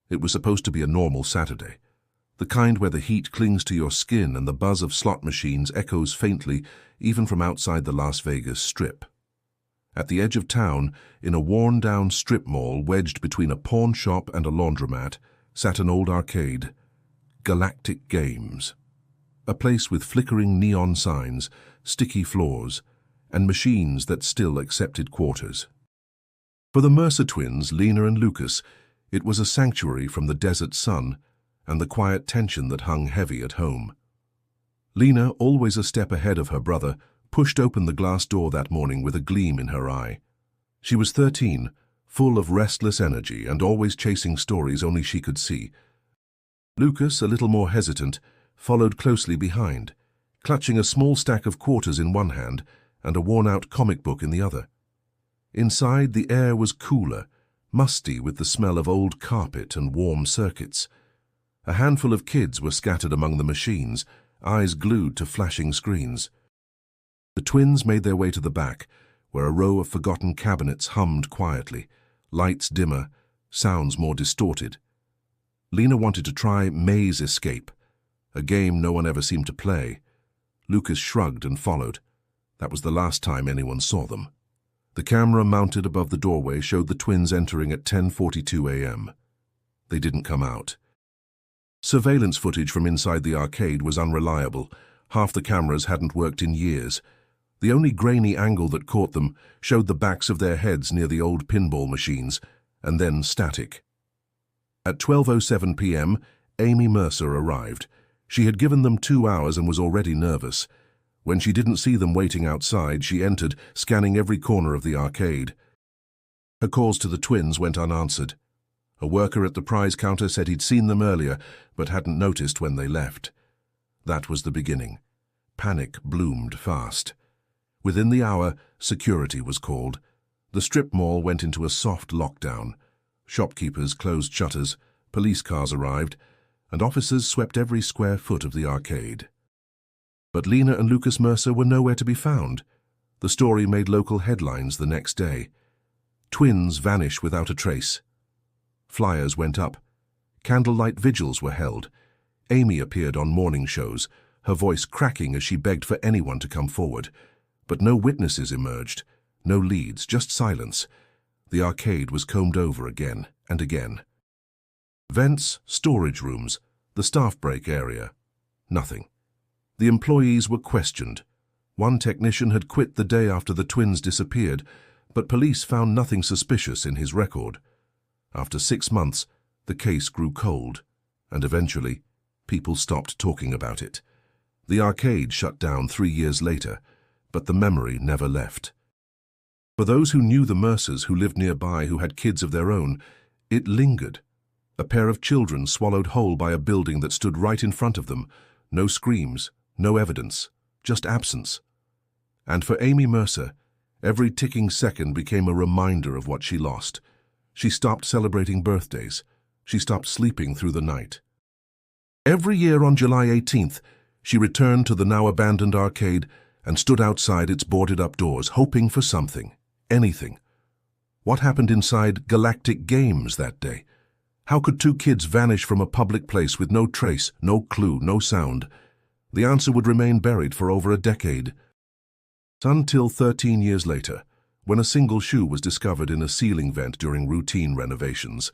It was supposed to be a normal Saturday, the kind where the heat clings to your skin and the buzz of slot machines echoes faintly even from outside the Las Vegas Strip. At the edge of town, in a worn-down strip mall wedged between a pawn shop and a laundromat, sat an old arcade, Galactic Games. A place with flickering neon signs, sticky floors, and machines that still accepted quarters. For the Mercer twins, Lena and Lucas, it was a sanctuary from the desert sun and the quiet tension that hung heavy at home. Lena, always a step ahead of her brother, pushed open the glass door that morning with a gleam in her eye. She was 13, full of restless energy and always chasing stories only she could see. Lucas, a little more hesitant, followed closely behind, clutching a small stack of quarters in one hand and a worn-out comic book in the other. Inside, the air was cooler, musty with the smell of old carpet and warm circuits. A handful of kids were scattered among the machines, eyes glued to flashing screens. The twins made their way to the back, where a row of forgotten cabinets hummed quietly, lights dimmer, sounds more distorted. Lena wanted to try Maze Escape, a game no one ever seemed to play. Lucas shrugged and followed. That was the last time anyone saw them. The camera mounted above the doorway showed the twins entering at 10:42 a.m. They didn't come out. Surveillance footage from inside the arcade was unreliable. Half the cameras hadn't worked in years. The only grainy angle that caught them showed the backs of their heads near the old pinball machines, and then static. At 12:07 p.m., Amy Mercer arrived. She had given them 2 hours and was already nervous. When she didn't see them waiting outside, she entered, scanning every corner of the arcade. Her calls to the twins went unanswered. A worker at the prize counter said he'd seen them earlier, but hadn't noticed when they left. That was the beginning. Panic bloomed fast. Within the hour, security was called. The strip mall went into a soft lockdown. Shopkeepers closed shutters, police cars arrived, and officers swept every square foot of the arcade. But Lena and Lucas Mercer were nowhere to be found. The story made local headlines the next day. Twins vanish without a trace. Flyers went up. Candlelight vigils were held. Amy appeared on morning shows, her voice cracking as she begged for anyone to come forward. But no witnesses emerged, no leads, just silence. The arcade was combed over again and again. Vents, storage rooms, the staff break area. Nothing. The employees were questioned. One technician had quit the day after the twins disappeared, but police found nothing suspicious in his record. After 6 months, the case grew cold, and eventually, people stopped talking about it. The arcade shut down 3 years later, but the memory never left. For those who knew the Mercers who lived nearby who had kids of their own, it lingered. A pair of children swallowed whole by a building that stood right in front of them. No screams, no evidence, just absence. And for Amy Mercer, every ticking second became a reminder of what she lost. She stopped celebrating birthdays. She stopped sleeping through the night. Every year on July 18th, she returned to the now abandoned arcade and stood outside its boarded-up doors, hoping for something, anything. What happened inside Galactic Games that day? How could 2 kids vanish from a public place with no trace, no clue, no sound? The answer would remain buried for over a decade. Until 13 years later, when a single shoe was discovered in a ceiling vent during routine renovations.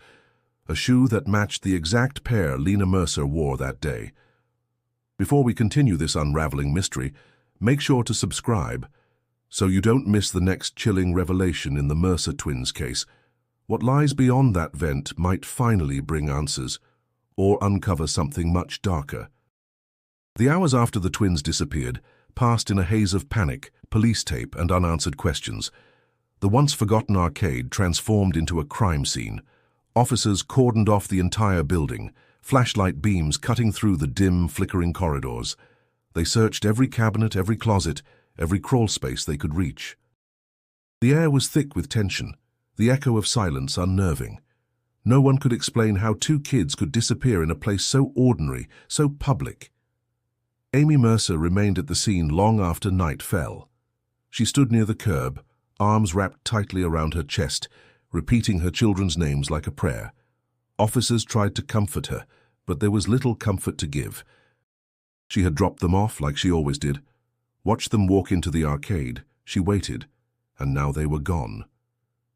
A shoe that matched the exact pair Lena Mercer wore that day. Before we continue this unraveling mystery, make sure to subscribe so you don't miss the next chilling revelation in the Mercer twins case. What lies beyond that vent might finally bring answers, or uncover something much darker. The hours after the twins disappeared passed in a haze of panic, police tape, and unanswered questions. The once-forgotten arcade transformed into a crime scene. Officers cordoned off the entire building, flashlight beams cutting through the dim, flickering corridors. They searched every cabinet, every closet, every crawl space they could reach. The air was thick with tension, the echo of silence unnerving. No one could explain how 2 kids could disappear in a place so ordinary, so public. Amy Mercer remained at the scene long after night fell. She stood near the curb, arms wrapped tightly around her chest, repeating her children's names like a prayer. Officers tried to comfort her, but there was little comfort to give. She had dropped them off like she always did, watched them walk into the arcade, she waited, and now they were gone.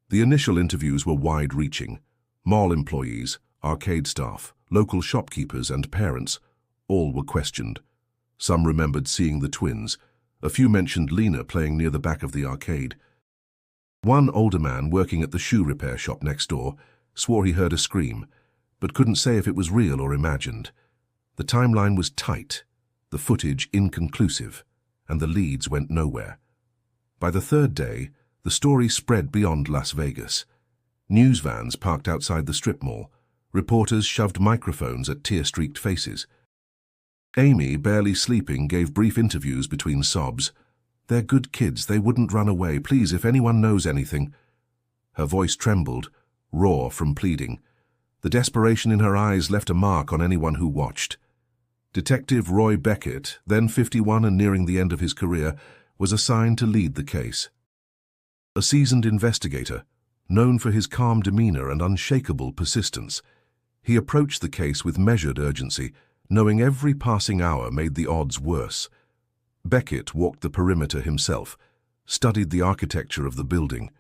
The initial interviews were wide-reaching. Mall employees, arcade staff, local shopkeepers and parents, all were questioned. Some remembered seeing the twins. A few mentioned Lena playing near the back of the arcade. One older man working at the shoe repair shop next door swore he heard a scream, but couldn't say if it was real or imagined. The timeline was tight, the footage inconclusive, and the leads went nowhere. By the third day, the story spread beyond Las Vegas. News vans parked outside the strip mall. Reporters shoved microphones at tear-streaked faces. Amy, barely sleeping, gave brief interviews between sobs. "They're good kids, they wouldn't run away. Please, if anyone knows anything." Her voice trembled, raw from pleading. The desperation in her eyes left a mark on anyone who watched. Detective Roy Beckett, then 51 and nearing the end of his career, was assigned to lead the case. A seasoned investigator, known for his calm demeanor and unshakable persistence, he approached the case with measured urgency, knowing every passing hour made the odds worse. Beckett walked the perimeter himself, studied the architecture of the building,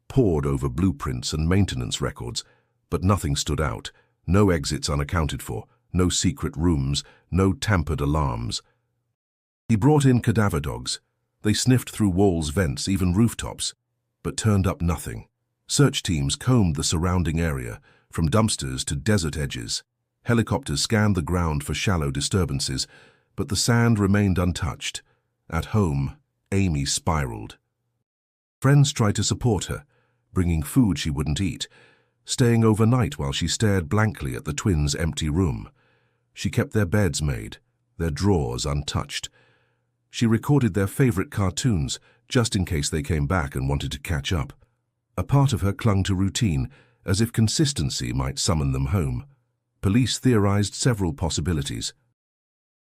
pored over blueprints and maintenance records, but nothing stood out, no exits unaccounted for, no secret rooms, no tampered alarms. He brought in cadaver dogs. They sniffed through walls, vents, even rooftops, but turned up nothing. Search teams combed the surrounding area, from dumpsters to desert edges. Helicopters scanned the ground for shallow disturbances, but the sand remained untouched. At home, Amy spiraled. Friends tried to support her, bringing food she wouldn't eat, staying overnight while she stared blankly at the twins' empty room. She kept their beds made, their drawers untouched. She recorded their favorite cartoons, just in case they came back and wanted to catch up. A part of her clung to routine, as if consistency might summon them home. Police theorized several possibilities.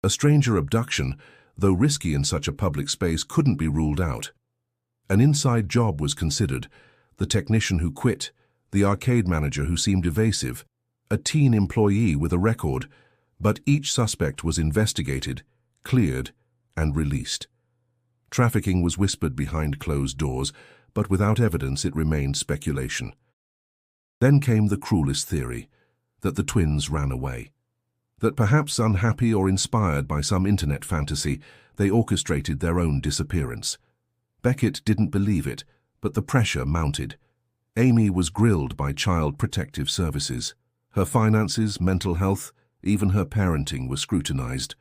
A stranger abduction, though risky in such a public space, couldn't be ruled out. An inside job was considered: the technician who quit, the arcade manager who seemed evasive, a teen employee with a record, but each suspect was investigated, cleared, and released. Trafficking was whispered behind closed doors, but without evidence it remained speculation. Then came the cruelest theory, that the twins ran away. That perhaps unhappy or inspired by some internet fantasy, they orchestrated their own disappearance. Beckett didn't believe it, but the pressure mounted. Amy was grilled by Child Protective Services. Her finances, mental health, even her parenting were scrutinized.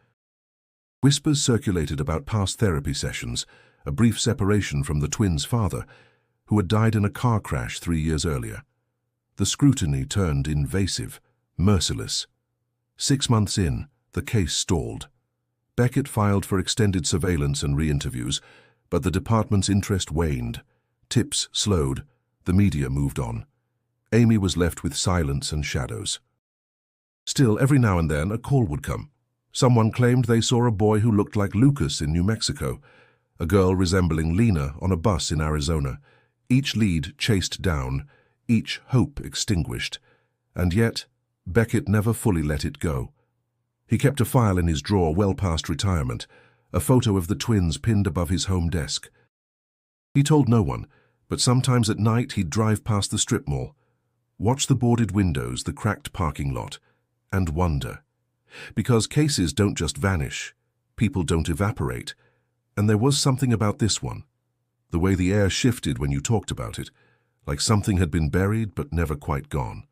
Whispers circulated about past therapy sessions, a brief separation from the twins' father, who had died in a car crash 3 years earlier. The scrutiny turned invasive, merciless. 6 months in, the case stalled. Beckett filed for extended surveillance and re-interviews, but the department's interest waned. Tips slowed, the media moved on. Amy was left with silence and shadows. Still, every now and then, a call would come. Someone claimed they saw a boy who looked like Lucas in New Mexico, a girl resembling Lena on a bus in Arizona. Each lead chased down, each hope extinguished. And yet, Beckett never fully let it go. He kept a file in his drawer well past retirement, a photo of the twins pinned above his home desk. He told no one, but sometimes at night he'd drive past the strip mall, watch the boarded windows, the cracked parking lot, and wonder. Because cases don't just vanish, people don't evaporate, and there was something about this one. The way the air shifted when you talked about it, like something had been buried but never quite gone.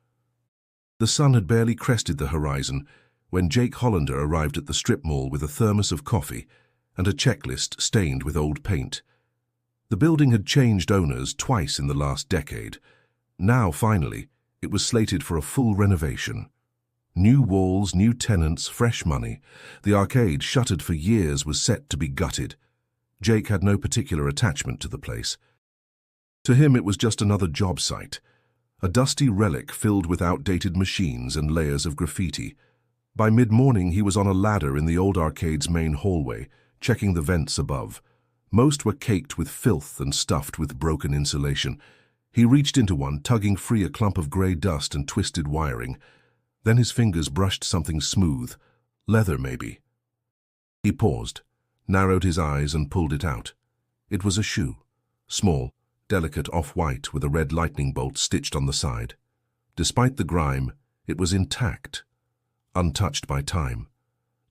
The sun had barely crested the horizon when Jake Hollander arrived at the strip mall with a thermos of coffee and a checklist stained with old paint. The building had changed owners twice in the last decade. Now, finally, it was slated for a full renovation. New walls, new tenants, fresh money. The arcade, shuttered for years, was set to be gutted. Jake had no particular attachment to the place. To him, it was just another job site, a dusty relic filled with outdated machines and layers of graffiti. By mid-morning, he was on a ladder in the old arcade's main hallway, checking the vents above. Most were caked with filth and stuffed with broken insulation. He reached into one, tugging free a clump of grey dust and twisted wiring. Then his fingers brushed something smooth, leather maybe. He paused, narrowed his eyes and pulled it out. It was a shoe, small, delicate off-white with a red lightning bolt stitched on the side. Despite the grime, it was intact, untouched by time.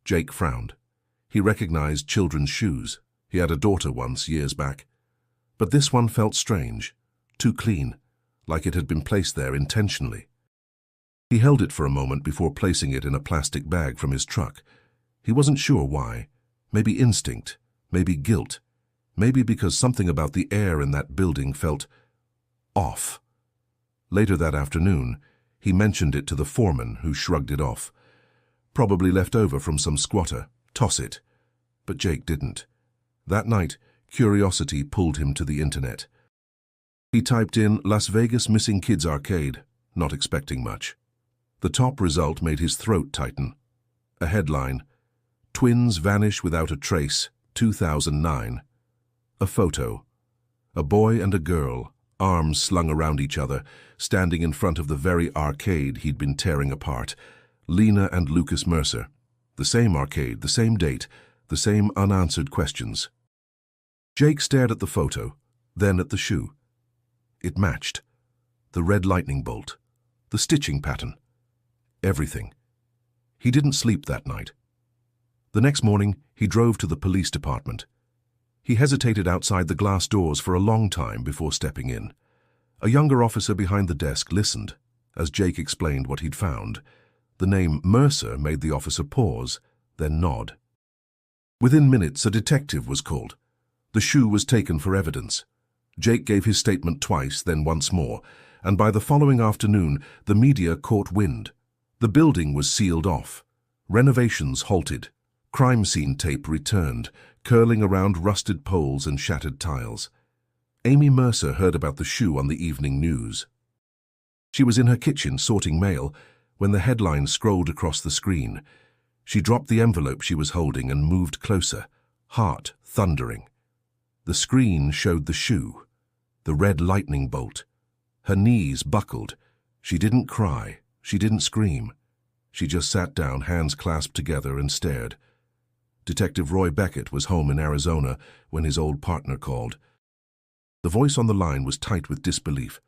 Jake frowned. He recognized children's shoes. He had a daughter once, years back. But this one felt strange, too clean, like it had been placed there intentionally. He held it for a moment before placing it in a plastic bag from his truck. He wasn't sure why. Maybe instinct, maybe guilt, maybe because something about the air in that building felt off. Later that afternoon, he mentioned it to the foreman, who shrugged it off. Probably left over from some squatter. Toss it. But Jake didn't. That night, curiosity pulled him to the internet. He typed in Las Vegas Missing Kids Arcade, not expecting much. The top result made his throat tighten. A headline, Twins Vanish Without a Trace, 2009. A photo. A boy and a girl, arms slung around each other, standing in front of the very arcade he'd been tearing apart. Lena and Lucas Mercer. The same arcade, the same date, the same unanswered questions. Jake stared at the photo, then at the shoe. It matched. The red lightning bolt. The stitching pattern. Everything. He didn't sleep that night. The next morning, he drove to the police department. He hesitated outside the glass doors for a long time before stepping in. A younger officer behind the desk listened, as Jake explained what he'd found. The name Mercer made the officer pause, then nod. Within minutes, a detective was called. The shoe was taken for evidence. Jake gave his statement twice, then once more, and by the following afternoon, the media caught wind. The building was sealed off. Renovations halted. Crime scene tape returned, curling around rusted poles and shattered tiles. Amy Mercer heard about the shoe on the evening news. She was in her kitchen sorting mail when the headline scrolled across the screen. She dropped the envelope she was holding and moved closer, heart thundering. The screen showed the shoe, the red lightning bolt. Her knees buckled. She didn't cry. She didn't scream. She just sat down, hands clasped together, and stared. Detective Roy Beckett was home in Arizona when his old partner called. The voice on the line was tight with disbelief.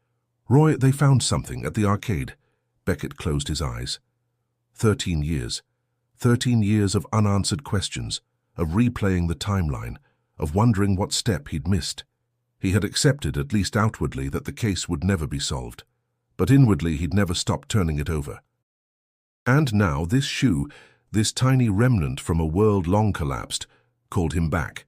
"Roy, they found something at the arcade." Beckett closed his eyes. 13 years. 13 years of unanswered questions, of replaying the timeline, of wondering what step he'd missed. He had accepted, at least outwardly, that the case would never be solved. But inwardly he'd never stopped turning it over. And now this shoe, this tiny remnant from a world long collapsed, called him back.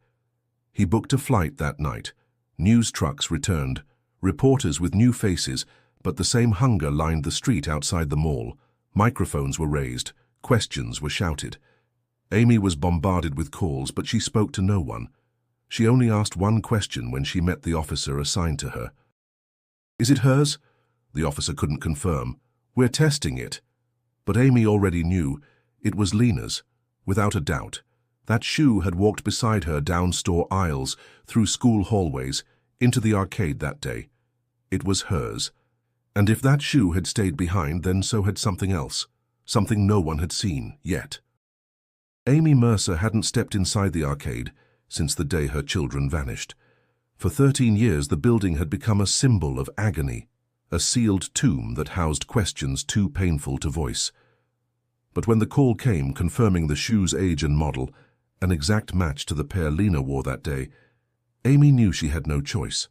He booked a flight that night. News trucks returned, reporters with new faces, but the same hunger lined the street outside the mall. Microphones were raised, questions were shouted. Amy was bombarded with calls, but she spoke to no one. She only asked one question when she met the officer assigned to her. "Is it hers?" The officer couldn't confirm. "We're testing it." But Amy already knew. It was Lena's, without a doubt. That shoe had walked beside her down store aisles, through school hallways, into the arcade that day. It was hers. And if that shoe had stayed behind, then so had something else. Something no one had seen, yet. Amy Mercer hadn't stepped inside the arcade since the day her children vanished. For 13 years, the building had become a symbol of agony, a sealed tomb that housed questions too painful to voice. But when the call came confirming the shoe's age and model, an exact match to the pair Lena wore that day, Amy knew she had no choice.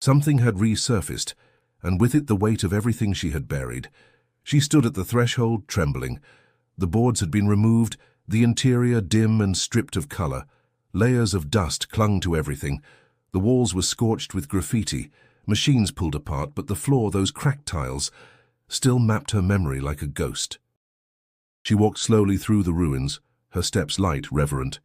Something had resurfaced, and with it the weight of everything she had buried. She stood at the threshold, trembling. The boards had been removed, the interior dim and stripped of color. Layers of dust clung to everything. The walls were scorched with graffiti, machines pulled apart, but the floor, those cracked tiles, still mapped her memory like a ghost. She walked slowly through the ruins, her steps light, reverent.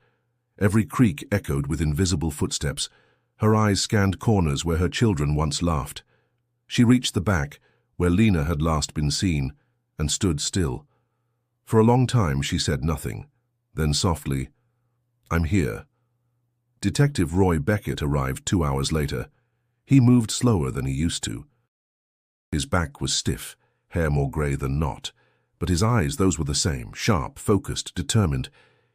Every creak echoed with invisible footsteps. Her eyes scanned corners where her children once laughed. She reached the back, where Lena had last been seen, and stood still. For a long time she said nothing. Then softly, "I'm here." Detective Roy Beckett arrived 2 hours later. He moved slower than he used to. His back was stiff, hair more grey than not. But his eyes, those were the same, sharp, focused, determined.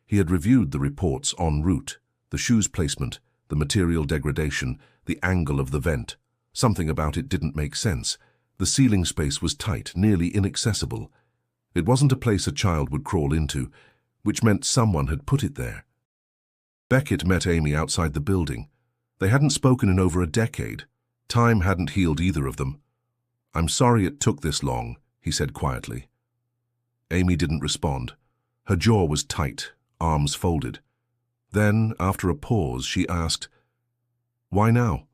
He had reviewed the reports en route, the shoe's placement, the material degradation, the angle of the vent. Something about it didn't make sense. The ceiling space was tight, nearly inaccessible. It wasn't a place a child would crawl into, which meant someone had put it there. Beckett met Amy outside the building. They hadn't spoken in over a decade. Time hadn't healed either of them. "I'm sorry it took this long," he said quietly. Amy didn't respond. Her jaw was tight, arms folded. Then, after a pause, she asked, "Why now?"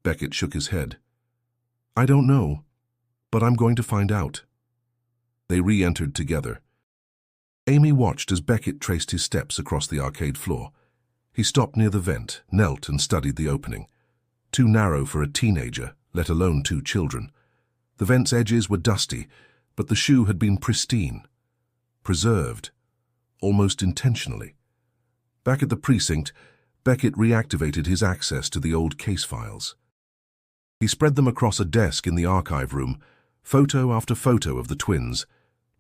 Beckett shook his head. "I don't know, but I'm going to find out." They re-entered together. Amy watched as Beckett traced his steps across the arcade floor. He stopped near the vent, knelt and studied the opening. Too narrow for a teenager, let alone two children. The vent's edges were dusty, but the shoe had been pristine, preserved, almost intentionally. Back at the precinct, Beckett reactivated his access to the old case files. He spread them across a desk in the archive room, photo after photo of the twins,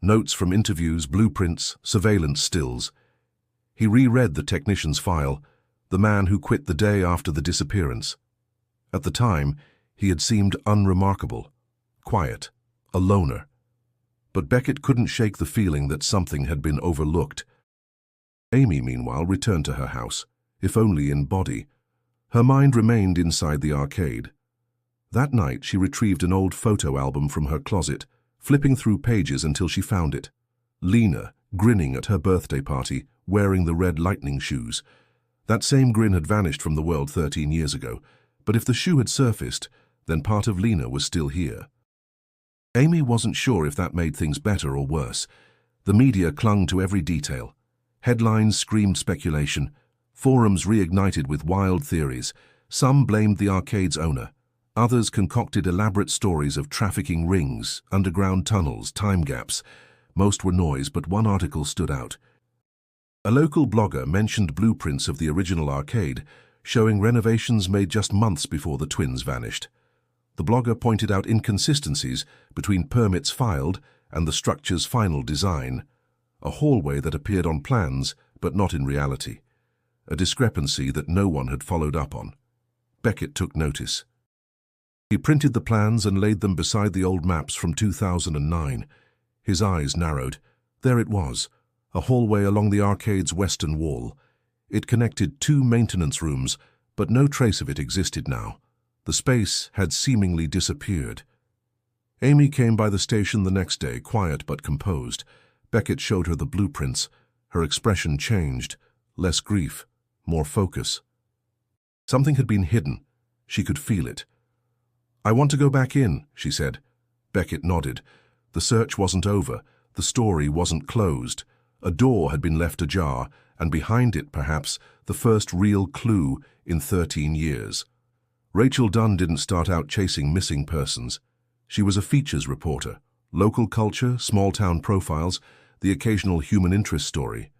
notes from interviews, blueprints, surveillance stills. He reread the technician's file, the man who quit the day after the disappearance. At the time, he had seemed unremarkable, quiet, a loner. But Beckett couldn't shake the feeling that something had been overlooked. Amy, meanwhile, returned to her house, if only in body. Her mind remained inside the arcade. That night, she retrieved an old photo album from her closet, flipping through pages until she found it. Lena, grinning at her birthday party, wearing the red lightning shoes. That same grin had vanished from the world 13 years ago, but if the shoe had surfaced, then part of Lena was still here. Amy wasn't sure if that made things better or worse. The media clung to every detail. Headlines screamed speculation. Forums reignited with wild theories. Some blamed the arcade's owner. Others concocted elaborate stories of trafficking rings, underground tunnels, time gaps. Most were noise, but one article stood out. A local blogger mentioned blueprints of the original arcade, showing renovations made just months before the twins vanished. The blogger pointed out inconsistencies between permits filed and the structure's final design, a hallway that appeared on plans but not in reality, a discrepancy that no one had followed up on. Beckett took notice. He printed the plans and laid them beside the old maps from 2009. His eyes narrowed. There it was, a hallway along the arcade's western wall. It connected two maintenance rooms, but no trace of it existed now. The space had seemingly disappeared. Amy came by the station the next day, quiet but composed. Beckett showed her the blueprints. Her expression changed. Less grief, more focus. Something had been hidden. She could feel it. "I want to go back in," she said. Beckett nodded. The search wasn't over. The story wasn't closed. A door had been left ajar, and behind it, perhaps, the first real clue in 13 years. Rachel Dunn didn't start out chasing missing persons. She was a features reporter, local culture, small-town profiles, the occasional human interest story.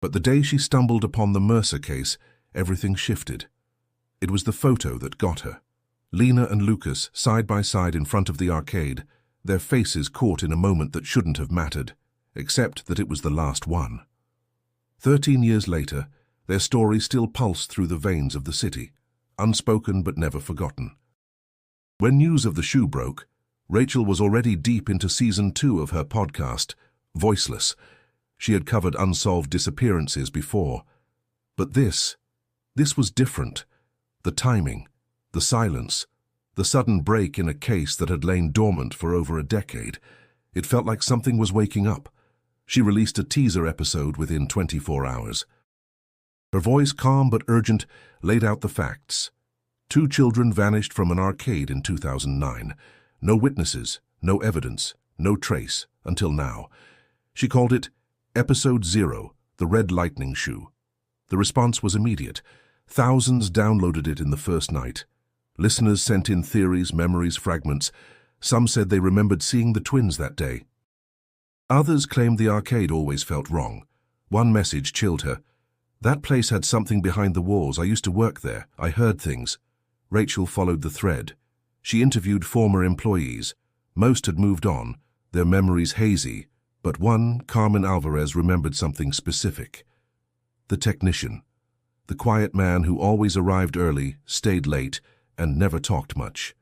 But the day she stumbled upon the Mercer case, everything shifted. It was the photo that got her. Lena and Lucas, side by side in front of the arcade, their faces caught in a moment that shouldn't have mattered, except that it was the last one. 13 years later, their story still pulsed through the veins of the city, unspoken but never forgotten. When news of the shoe broke, Rachel was already deep into season 2 of her podcast, Voiceless. She had covered unsolved disappearances before. But this was different. The timing, the silence, the sudden break in a case that had lain dormant for over a decade. It felt like something was waking up. She released a teaser episode within 24 hours. Her voice, calm but urgent, laid out the facts. 2 children vanished from an arcade in 2009. No witnesses, no evidence, no trace, until now. She called it Episode 0, The Red Lightning Shoe. The response was immediate. Thousands downloaded it in the first night. Listeners sent in theories, memories, fragments. Some said they remembered seeing the twins that day. Others claimed the arcade always felt wrong. One message chilled her. "That place had something behind the walls. I used to work there. I heard things." Rachel followed the thread. She interviewed former employees. Most had moved on, their memories hazy, but one, Carmen Alvarez, remembered something specific. The technician. The quiet man who always arrived early, stayed late, and never talked much.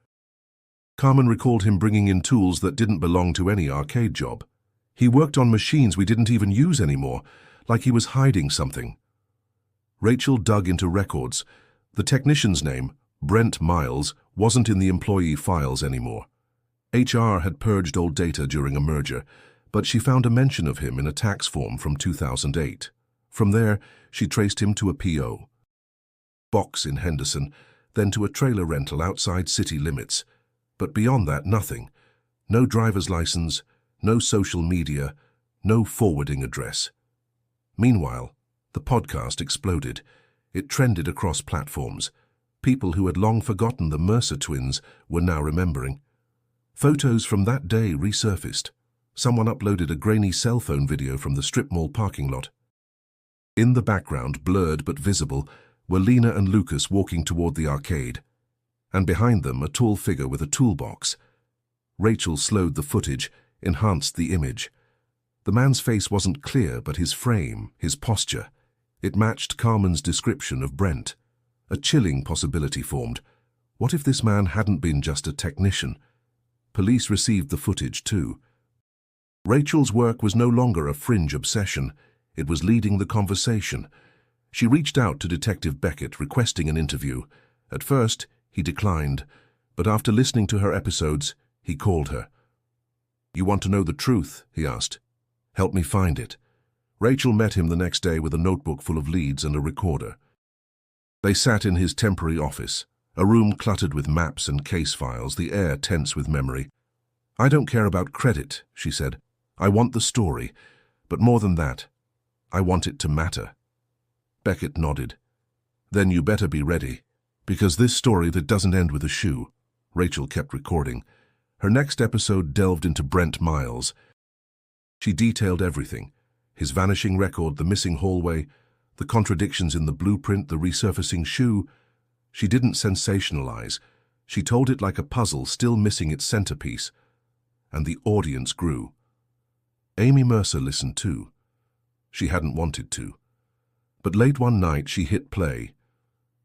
Carmen recalled him bringing in tools that didn't belong to any arcade job. He worked on machines we didn't even use anymore, like he was hiding something. Rachel dug into records. The technician's name, Brent Miles, wasn't in the employee files anymore. HR had purged old data during a merger, but she found a mention of him in a tax form from 2008. From there, she traced him to a P.O. box in Henderson, then to a trailer rental outside city limits. But beyond that, nothing. No driver's license, no social media, no forwarding address. Meanwhile, the podcast exploded. It trended across platforms. People who had long forgotten the Mercer twins were now remembering. Photos from that day resurfaced. Someone uploaded a grainy cell phone video from the strip mall parking lot. In the background, blurred but visible, were Lena and Lucas walking toward the arcade, and behind them a tall figure with a toolbox. Rachel slowed the footage, enhanced the image. The man's face wasn't clear, but his frame, his posture, it matched Carmen's description of Brent. A chilling possibility formed. What if this man hadn't been just a technician? Police received the footage too. Rachel's work was no longer a fringe obsession. It was leading the conversation. She reached out to Detective Beckett, requesting an interview. At first, he declined, but after listening to her episodes, he called her. "You want to know the truth?" he asked. "Help me find it." Rachel met him the next day with a notebook full of leads and a recorder. They sat in his temporary office, a room cluttered with maps and case files, the air tense with memory. "I don't care about credit," she said. "I want the story, but more than that, I want it to matter." Beckett nodded. "Then you better be ready, because this story that doesn't end with a shoe." Rachel kept recording. Her next episode delved into Brent Miles. She detailed everything: his vanishing record, the missing hallway, the contradictions in the blueprint, the resurfacing shoe. She didn't sensationalize. She told it like a puzzle still missing its centerpiece. And the audience grew. Amy Mercer listened too. She hadn't wanted to. But late one night she hit play.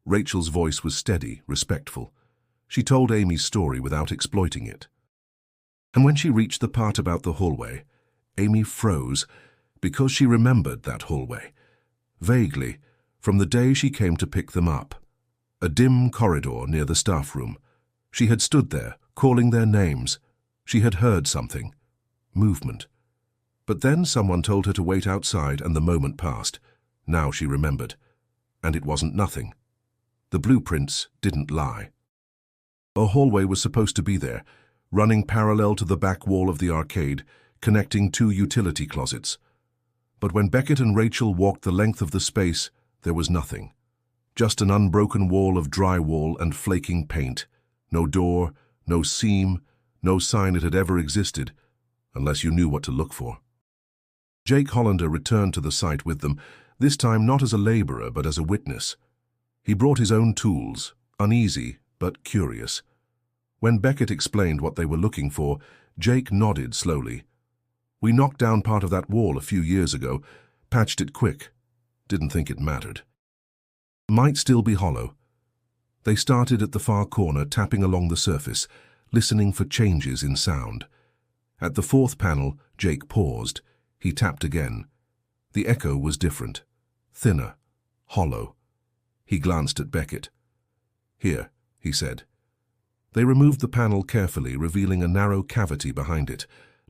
Rachel's voice was steady, respectful. She told Amy's story without exploiting it. And when she reached the part about the hallway, Amy froze, because she remembered that hallway. Vaguely, from the day she came to pick them up. A dim corridor near the staff room. She had stood there, calling their names. She had heard something. Movement. But then someone told her to wait outside, and the moment passed. Now she remembered. And it wasn't nothing. The blueprints didn't lie. A hallway was supposed to be there, running parallel to the back wall of the arcade, connecting two utility closets. But when Beckett and Rachel walked the length of the space, there was nothing. Just an unbroken wall of drywall and flaking paint. No door, no seam, no sign it had ever existed, unless you knew what to look for. Jake Hollander returned to the site with them, this time not as a laborer but as a witness. He brought his own tools, uneasy but curious. When Beckett explained what they were looking for, Jake nodded slowly. "We knocked down part of that wall a few years ago, patched it quick. Didn't think it mattered. Might still be hollow." They started at the far corner, tapping along the surface, listening for changes in sound. At the fourth panel, Jake paused. He tapped again. The echo was different. Thinner. Hollow. He glanced at Beckett. "Here," he said. They removed the panel carefully, revealing a narrow cavity behind it.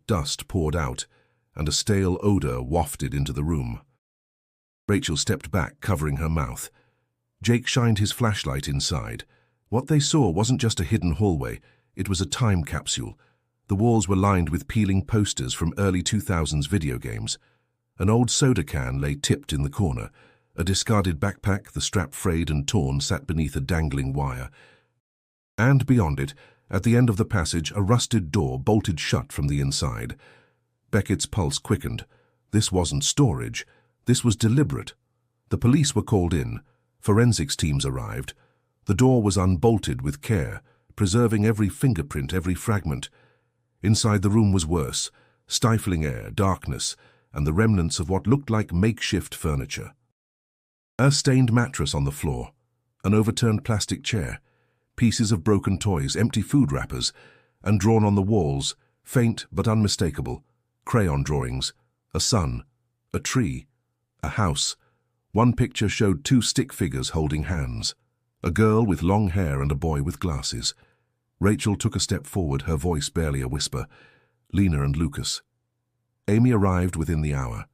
Dust poured out, and a stale odor wafted into the room. Rachel stepped back, covering her mouth. Jake shined his flashlight inside. What they saw wasn't just a hidden hallway, it was a time capsule. The walls were lined with peeling posters from early 2000s video games. An old soda can lay tipped in the corner. A discarded backpack, the strap frayed and torn, sat beneath a dangling wire. And beyond it, at the end of the passage, a rusted door bolted shut from the inside. Beckett's pulse quickened. This wasn't storage. This was deliberate. The police were called in. Forensics teams arrived. The door was unbolted with care, preserving every fingerprint, every fragment. Inside the room was worse. stifling air, darkness, and the remnants of what looked like makeshift furniture. A stained mattress on the floor, an overturned plastic chair, pieces of broken toys, empty food wrappers, and drawn on the walls, faint but unmistakable, crayon drawings, a sun, a tree, a house. One picture showed two stick figures holding hands, a girl with long hair and a boy with glasses. Rachel took a step forward, her voice barely a whisper. Lena and Lucas. Amy arrived within the hour.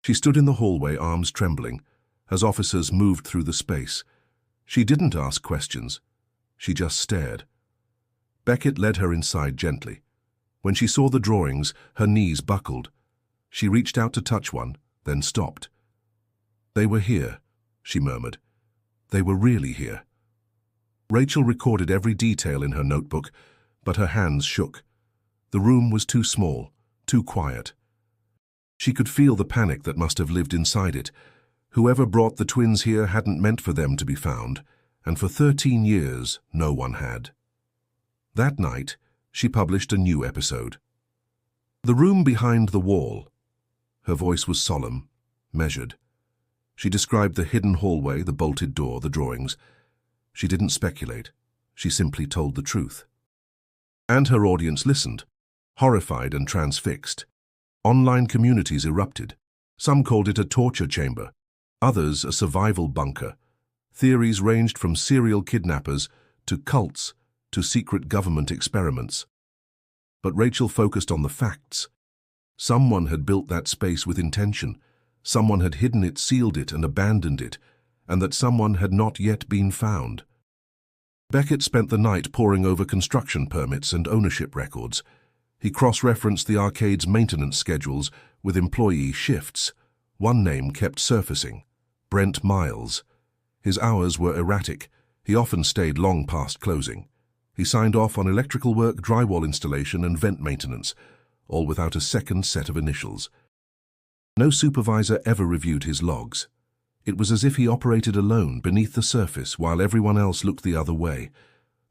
She stood in the hallway, arms trembling, as officers moved through the space. She didn't ask questions. She just stared. Beckett led her inside gently. When she saw the drawings, her knees buckled. She reached out to touch one, then stopped. "They were here," she murmured. "They were really here." Rachel recorded every detail in her notebook, but her hands shook. The room was too small, too quiet. She could feel the panic that must have lived inside it. Whoever brought the twins here hadn't meant for them to be found, and for 13 years no one had. That night, she published a new episode. The room behind the wall. Her voice was solemn, measured. She described the hidden hallway, the bolted door, the drawings. She didn't speculate. She simply told the truth. And her audience listened, horrified and transfixed. Online communities erupted. Some called it a torture chamber, others a survival bunker. Theories ranged from serial kidnappers to cults to secret government experiments. But Rachel focused on the facts. Someone had built that space with intention. Someone had hidden it, sealed it, and abandoned it, and that someone had not yet been found. Beckett spent the night poring over construction permits and ownership records. He cross-referenced the arcade's maintenance schedules with employee shifts. One name kept surfacing: Brent Miles. His hours were erratic. He often stayed long past closing. He signed off on electrical work, drywall installation, and vent maintenance, all without a second set of initials. No supervisor ever reviewed his logs. It was as if he operated alone beneath the surface while everyone else looked the other way.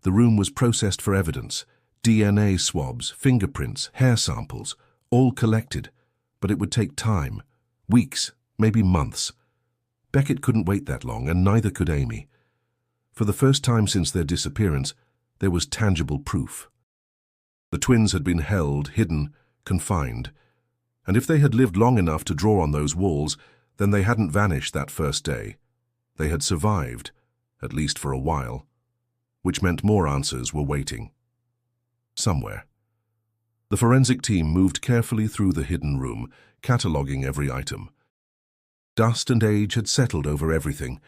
The room was processed for evidence. DNA swabs, fingerprints, hair samples, all collected. But it would take time. Weeks, maybe months. Beckett couldn't wait that long, and neither could Amy. For the first time since their disappearance, there was tangible proof. The twins had been held, hidden, confined. And if they had lived long enough to draw on those walls, then they hadn't vanished that first day. They had survived, at least for a while, which meant more answers were waiting. Somewhere. The forensic team moved carefully through the hidden room, cataloguing every item. Dust and age had settled over everything,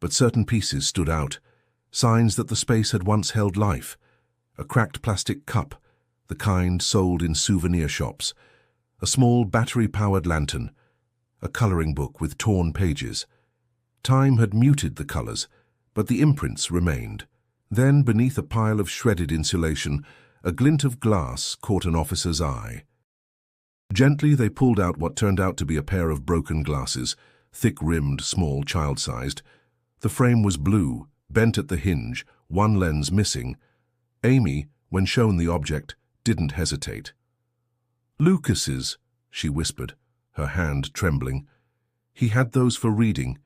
but certain pieces stood out, signs that the space had once held life. A cracked plastic cup, the kind sold in souvenir shops, a small battery-powered lantern, a coloring book with torn pages. Time had muted the colors, but the imprints remained. Then, beneath a pile of shredded insulation, a glint of glass caught an officer's eye. Gently, they pulled out what turned out to be a pair of broken glasses, thick-rimmed, small, child-sized. The frame was blue, bent at the hinge, one lens missing. Amy, when shown the object, didn't hesitate. "Lucas's," she whispered, her hand trembling. "He had those for reading.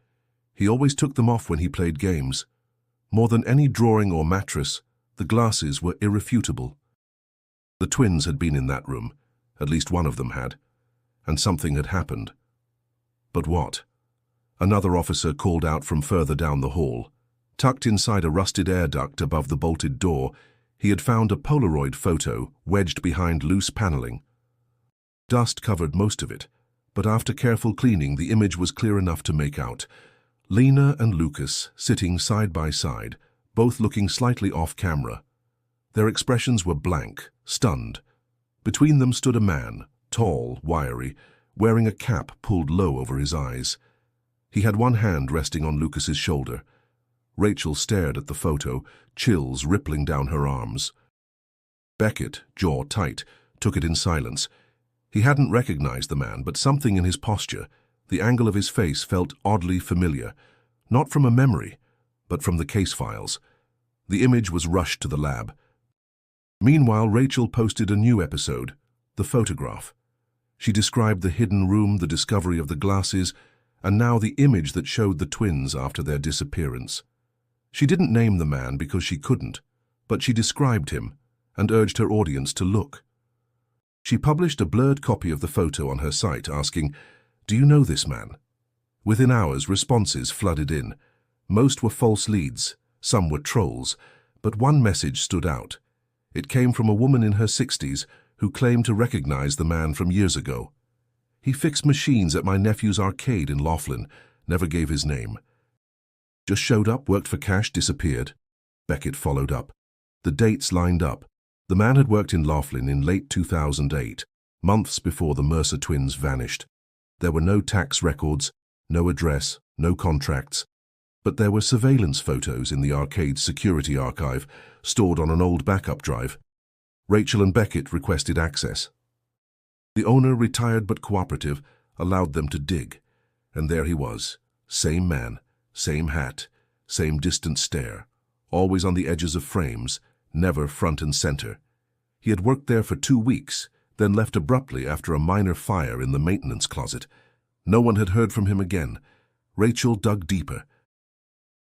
He always took them off when he played games. More than any drawing or mattress, the glasses were irrefutable." The twins had been in that room, at least one of them had, and something had happened. But what? Another officer called out from further down the hall. Tucked inside a rusted air duct above the bolted door, he had found a Polaroid photo wedged behind loose paneling. Dust covered most of it, but after careful cleaning, the image was clear enough to make out. Lena and Lucas sitting side by side, both looking slightly off-camera. Their expressions were blank, stunned. Between them stood a man, tall, wiry, wearing a cap pulled low over his eyes. He had one hand resting on Lucas's shoulder. Rachel stared at the photo, chills rippling down her arms. Beckett, jaw tight, took it in silence. He hadn't recognized the man, but something in his posture, the angle of his face, felt oddly familiar, not from a memory, but from the case files. The image was rushed to the lab. Meanwhile, Rachel posted a new episode, The photograph. She described the hidden room, the discovery of the glasses, and now the image that showed the twins after their disappearance. She didn't name the man because she couldn't, but she described him and urged her audience to look. She published a blurred copy of the photo on her site asking, "Do you know this man?" Within hours, responses flooded in. Most were false leads, some were trolls, but one message stood out. It came from a woman in her 60s who claimed to recognize the man from years ago. "He fixed machines at my nephew's arcade in Laughlin, never gave his name. Just showed up, worked for cash, disappeared." Beckett followed up. The dates lined up. The man had worked in Laughlin in late 2008, months before the Mercer twins vanished. There were no tax records, no address, no contracts, but there were surveillance photos in the arcade's security archive, stored on an old backup drive. Rachel and Beckett requested access. The owner, retired but cooperative, allowed them to dig, and there he was, same man, same hat, same distant stare, always on the edges of frames, never front and center. He had worked there for 2 weeks, then left abruptly after a minor fire in the maintenance closet. No one had heard from him again. Rachel dug deeper.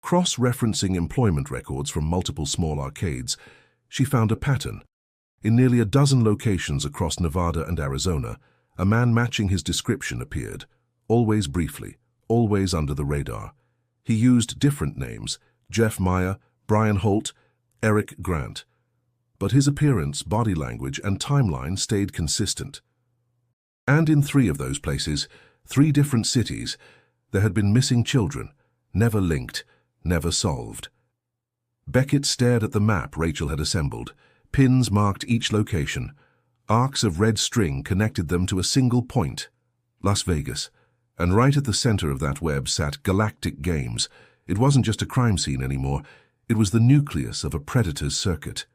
Cross-referencing employment records from multiple small arcades, she found a pattern. In nearly a dozen locations across Nevada and Arizona, a man matching his description appeared, always briefly, always under the radar. He used different names: Jeff Meyer, Brian Holt, Eric Grant. But his appearance, body language, and timeline stayed consistent. And in 3 of those places, 3 different cities, there had been missing children, never linked, never solved. Beckett stared at the map Rachel had assembled. Pins marked each location. Arcs of red string connected them to a single point, Las Vegas. And right at the center of that web sat Galactic Games. It wasn't just a crime scene anymore. It was the nucleus of a predator's circuit.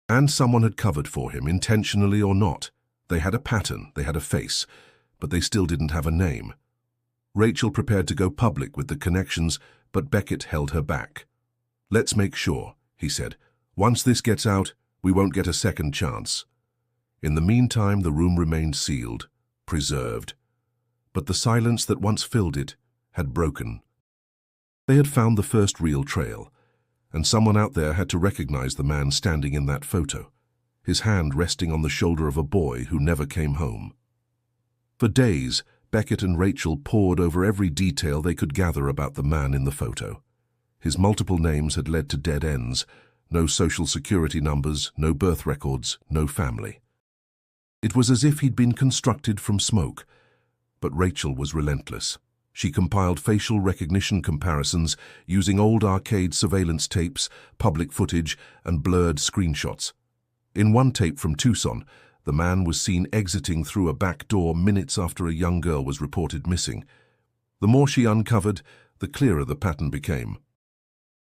And someone had covered for him, intentionally or not. They had a pattern, they had a face, but they still didn't have a name. Rachel prepared to go public with the connections, but Beckett held her back. "Let's make sure," he said. "Once this gets out, we won't get a second chance." In the meantime, the room remained sealed, preserved. But the silence that once filled it had broken. They had found the first real trail, and someone out there had to recognize the man standing in that photo, his hand resting on the shoulder of a boy who never came home. For days, Beckett and Rachel pored over every detail they could gather about the man in the photo. His multiple names had led to dead ends, no social security numbers, no birth records, no family. It was as if he'd been constructed from smoke, but Rachel was relentless. She compiled facial recognition comparisons using old arcade surveillance tapes, public footage, and blurred screenshots. In one tape from Tucson, the man was seen exiting through a back door minutes after a young girl was reported missing. The more she uncovered, the clearer the pattern became.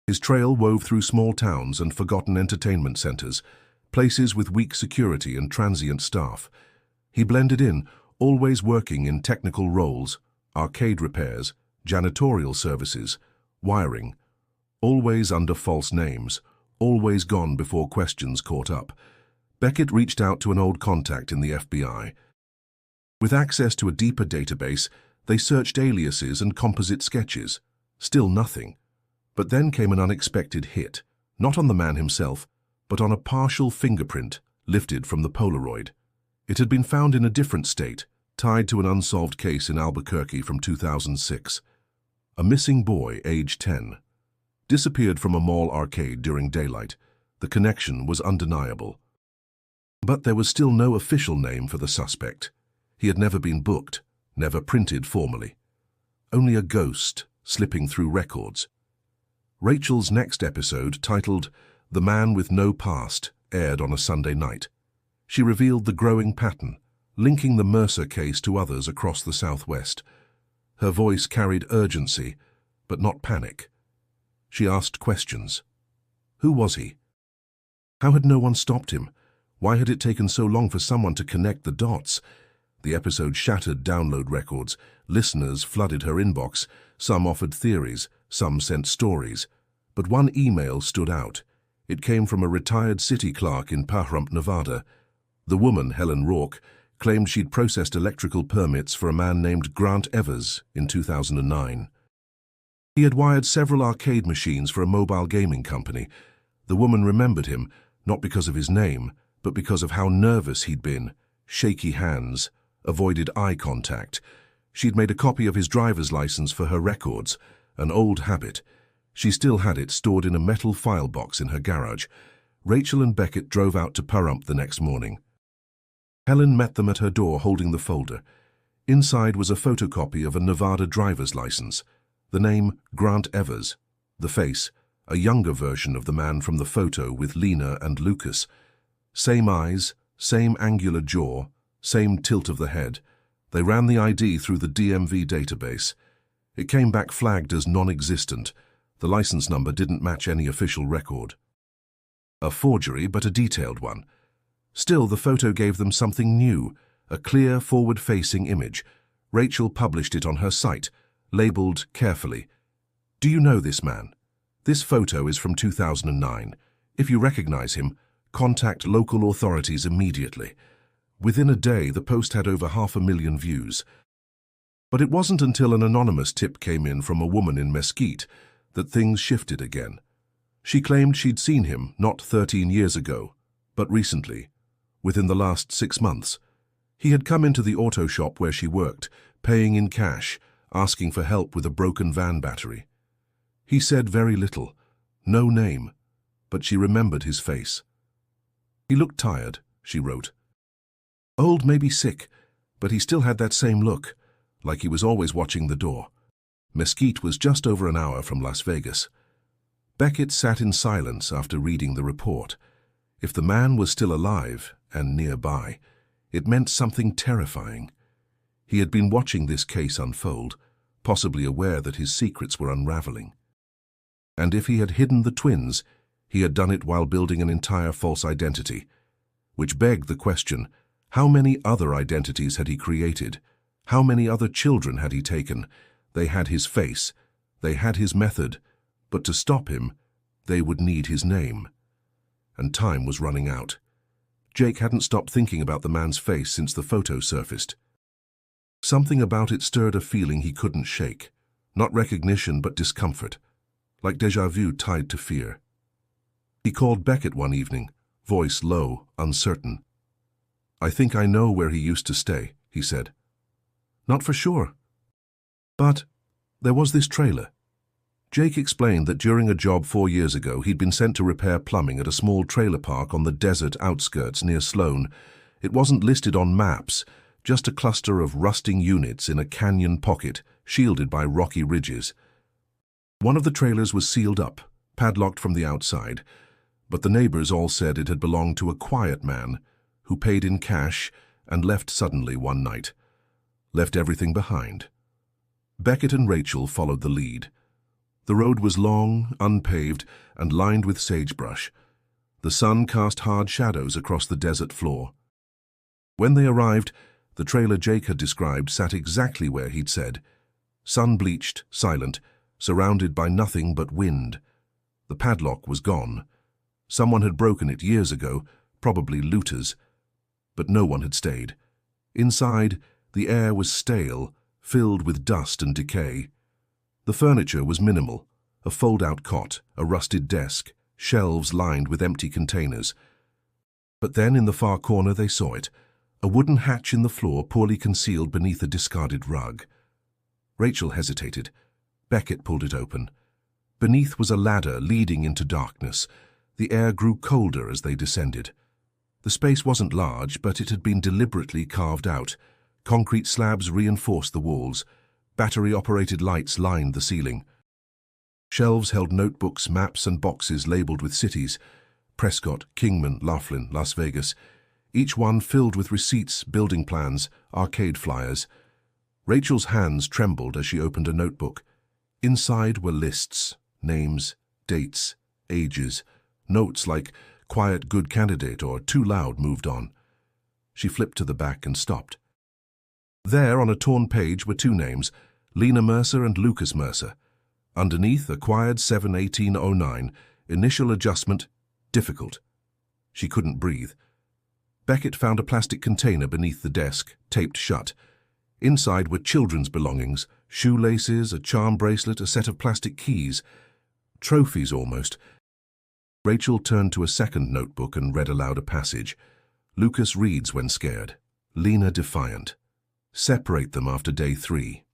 His trail wove through small towns and forgotten entertainment centers, places with weak security and transient staff. He blended in, always working in technical roles, arcade repairs, janitorial services, wiring, always under false names, always gone before questions caught up. Beckett reached out to an old contact in the FBI. With access to a deeper database, they searched aliases and composite sketches. Still nothing. But then came an unexpected hit, not on the man himself, but on a partial fingerprint lifted from the Polaroid. It had been found in a different state, tied to an unsolved case in Albuquerque from 2006. A missing boy, age 10. Disappeared from a mall arcade during daylight. The connection was undeniable. But there was still no official name for the suspect. He had never been booked, never printed formally. Only a ghost slipping through records. Rachel's next episode, titled "The Man with No Past," aired on a Sunday night. She revealed the growing pattern, linking the Mercer case to others across the Southwest. Her voice carried urgency, but not panic. She asked questions. Who was he? How had no one stopped him? Why had it taken so long for someone to connect the dots? The episode shattered download records. Listeners flooded her inbox. Some offered theories, some sent stories. But one email stood out. It came from a retired city clerk in Pahrump, Nevada. The woman, Helen Rourke, claimed she'd processed electrical permits for a man named Grant Evers in 2009. He had wired several arcade machines for a mobile gaming company. The woman remembered him, not because of his name, but because of how nervous he'd been. Shaky hands, avoided eye contact. She'd made a copy of his driver's license for her records, an old habit. She still had it stored in a metal file box in her garage. Rachel and Beckett drove out to Pahrump the next morning. Helen met them at her door holding the folder. Inside was a photocopy of a Nevada driver's license. The name Grant Evers. The face, a younger version of the man from the photo with Lena and Lucas. Same eyes, same angular jaw, same tilt of the head. They ran the ID through the DMV database. It came back flagged as non-existent. The license number didn't match any official record. A forgery, but a detailed one. Still, the photo gave them something new, a clear, forward-facing image. Rachel published it on her site, labeled carefully. "Do you know this man? This photo is from 2009. If you recognize him, contact local authorities immediately." Within a day, the post had over 500,000 views. But it wasn't until an anonymous tip came in from a woman in Mesquite that things shifted again. She claimed she'd seen him not 13 years ago, but recently, within the last 6 months. He had come into the auto shop where she worked, paying in cash, asking for help with a broken van battery. He said very little, no name, but she remembered his face. "He looked tired," she wrote. "Old, maybe sick, but he still had that same look, like he was always watching the door." Mesquite was just over an hour from Las Vegas. Beckett sat in silence after reading the report. If the man was still alive and nearby, it meant something terrifying. He had been watching this case unfold, possibly aware that his secrets were unraveling. And if he had hidden the twins, he had done it while building an entire false identity. Which begged the question, how many other identities had he created? How many other children had he taken? They had his face, they had his method, but to stop him, they would need his name. And time was running out. Jake hadn't stopped thinking about the man's face since the photo surfaced. Something about it stirred a feeling he couldn't shake. Not recognition, but discomfort, like déjà vu tied to fear. He called Beckett one evening, voice low, uncertain. "I think I know where he used to stay," he said. "Not for sure. But there was this trailer." Jake explained that during a job 4 years ago, he'd been sent to repair plumbing at a small trailer park on the desert outskirts near Sloan. It wasn't listed on maps, just a cluster of rusting units in a canyon pocket, shielded by rocky ridges. One of the trailers was sealed up, padlocked from the outside, but the neighbors all said it had belonged to a quiet man who paid in cash and left suddenly one night. Left everything behind. Beckett and Rachel followed the lead. The road was long, unpaved, and lined with sagebrush. The sun cast hard shadows across the desert floor. When they arrived, the trailer Jake had described sat exactly where he'd said. Sun-bleached, silent, surrounded by nothing but wind. The padlock was gone. Someone had broken it years ago, probably looters. But no one had stayed. Inside, the air was stale, filled with dust and decay. The furniture was minimal, a fold-out cot, a rusted desk, shelves lined with empty containers. But then in the far corner they saw it, a wooden hatch in the floor poorly concealed beneath a discarded rug. Rachel hesitated. Beckett pulled it open. Beneath was a ladder leading into darkness. The air grew colder as they descended. The space wasn't large, but it had been deliberately carved out. Concrete slabs reinforced the walls. Battery-operated lights lined the ceiling. Shelves held notebooks, maps, and boxes labeled with cities: Prescott, Kingman, Laughlin, Las Vegas, each one filled with receipts, building plans, arcade flyers. Rachel's hands trembled as she opened a notebook. Inside were lists, names, dates, ages, notes like "quiet good candidate" or "too loud, moved on." She flipped to the back and stopped. There, on a torn page, were 2 names, Lena Mercer and Lucas Mercer. Underneath, acquired 7/18/09, initial adjustment, difficult. She couldn't breathe. Beckett found a plastic container beneath the desk, taped shut. Inside were children's belongings, shoelaces, a charm bracelet, a set of plastic keys. Trophies, almost. Rachel turned to a second notebook and read aloud a passage. Lucas reads when scared. Lena defiant. Separate them after day 3.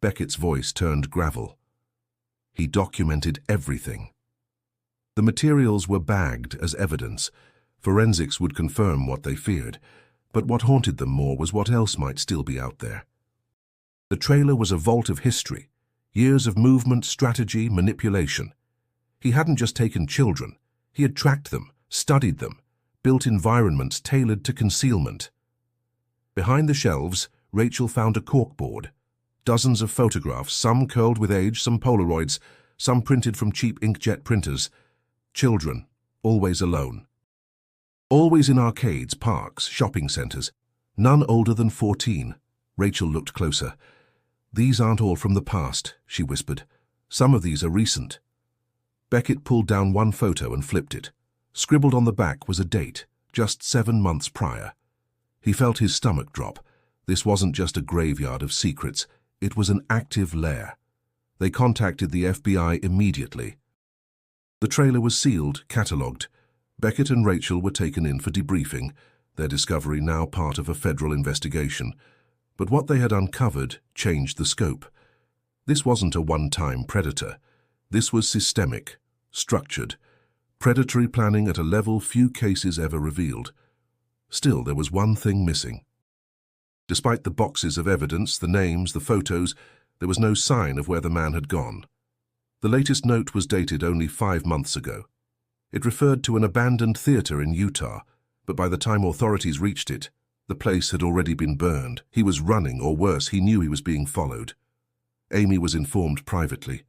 Beckett's voice turned gravel. He documented everything. The materials were bagged as evidence. Forensics would confirm what they feared, but what haunted them more was what else might still be out there. The trailer was a vault of history, years of movement, strategy, manipulation. He hadn't just taken children, he had tracked them, studied them, built environments tailored to concealment. Behind the shelves, Rachel found a corkboard. Dozens of photographs, some curled with age, some Polaroids, some printed from cheap inkjet printers. Children, always alone. Always in arcades, parks, shopping centers. None older than 14. Rachel looked closer. These aren't all from the past, she whispered. Some of these are recent. Beckett pulled down one photo and flipped it. Scribbled on the back was a date, just 7 months prior. He felt his stomach drop. This wasn't just a graveyard of secrets. It was an active lair. They contacted the FBI immediately. The trailer was sealed, catalogued. Beckett and Rachel were taken in for debriefing, their discovery now part of a federal investigation. But what they had uncovered changed the scope. This wasn't a one-time predator. This was systemic, structured, predatory planning at a level few cases ever revealed. Still, there was one thing missing. Despite the boxes of evidence, the names, the photos, there was no sign of where the man had gone. The latest note was dated only 5 months ago. It referred to an abandoned theater in Utah, but by the time authorities reached it, the place had already been burned. He was running, or worse, he knew he was being followed. Amy was informed privately.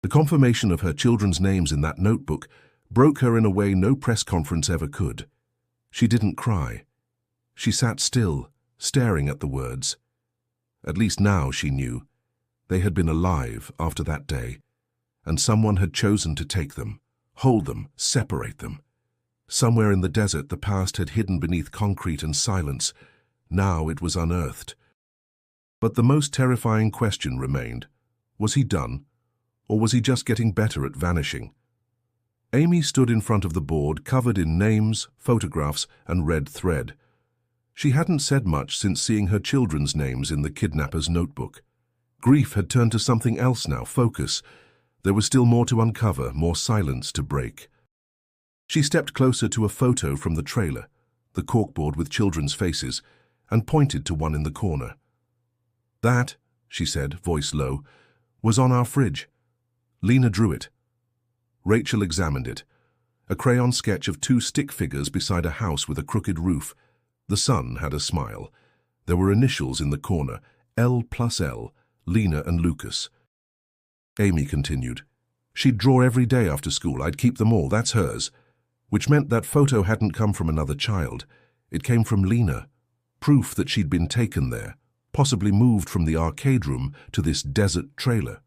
The confirmation of her children's names in that notebook broke her in a way no press conference ever could. She didn't cry. She sat still, staring at the words. At least now she knew. They had been alive after that day, and someone had chosen to take them, hold them, separate them. Somewhere in the desert the past had hidden beneath concrete and silence. Now it was unearthed. But the most terrifying question remained. Was he done, or was he just getting better at vanishing? Amy stood in front of the board, covered in names, photographs, and red thread. She hadn't said much since seeing her children's names in the kidnapper's notebook. Grief had turned to something else now, focus. There was still more to uncover, more silence to break. She stepped closer to a photo from the trailer, the corkboard with children's faces, and pointed to one in the corner. That, she said, voice low, was on our fridge. Lena drew it. Rachel examined it. A crayon sketch of 2 stick figures beside a house with a crooked roof. The son had a smile. There were initials in the corner, L+L, Lena and Lucas. Amy continued. She'd draw every day after school. I'd keep them all, that's hers. Which meant that photo hadn't come from another child. It came from Lena. Proof that she'd been taken there, possibly moved from the arcade room to this desert trailer.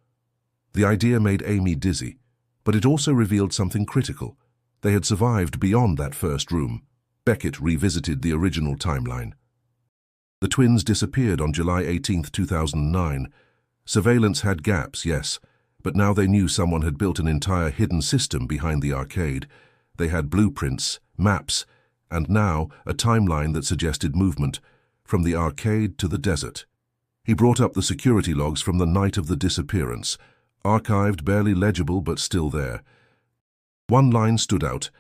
The idea made Amy dizzy, but it also revealed something critical. They had survived beyond that first room. Beckett revisited the original timeline. The twins disappeared on July 18, 2009. Surveillance had gaps, yes, but now they knew someone had built an entire hidden system behind the arcade. They had blueprints, maps, and now a timeline that suggested movement, from the arcade to the desert. He brought up the security logs from the night of the disappearance, archived, barely legible, but still there. One line stood out.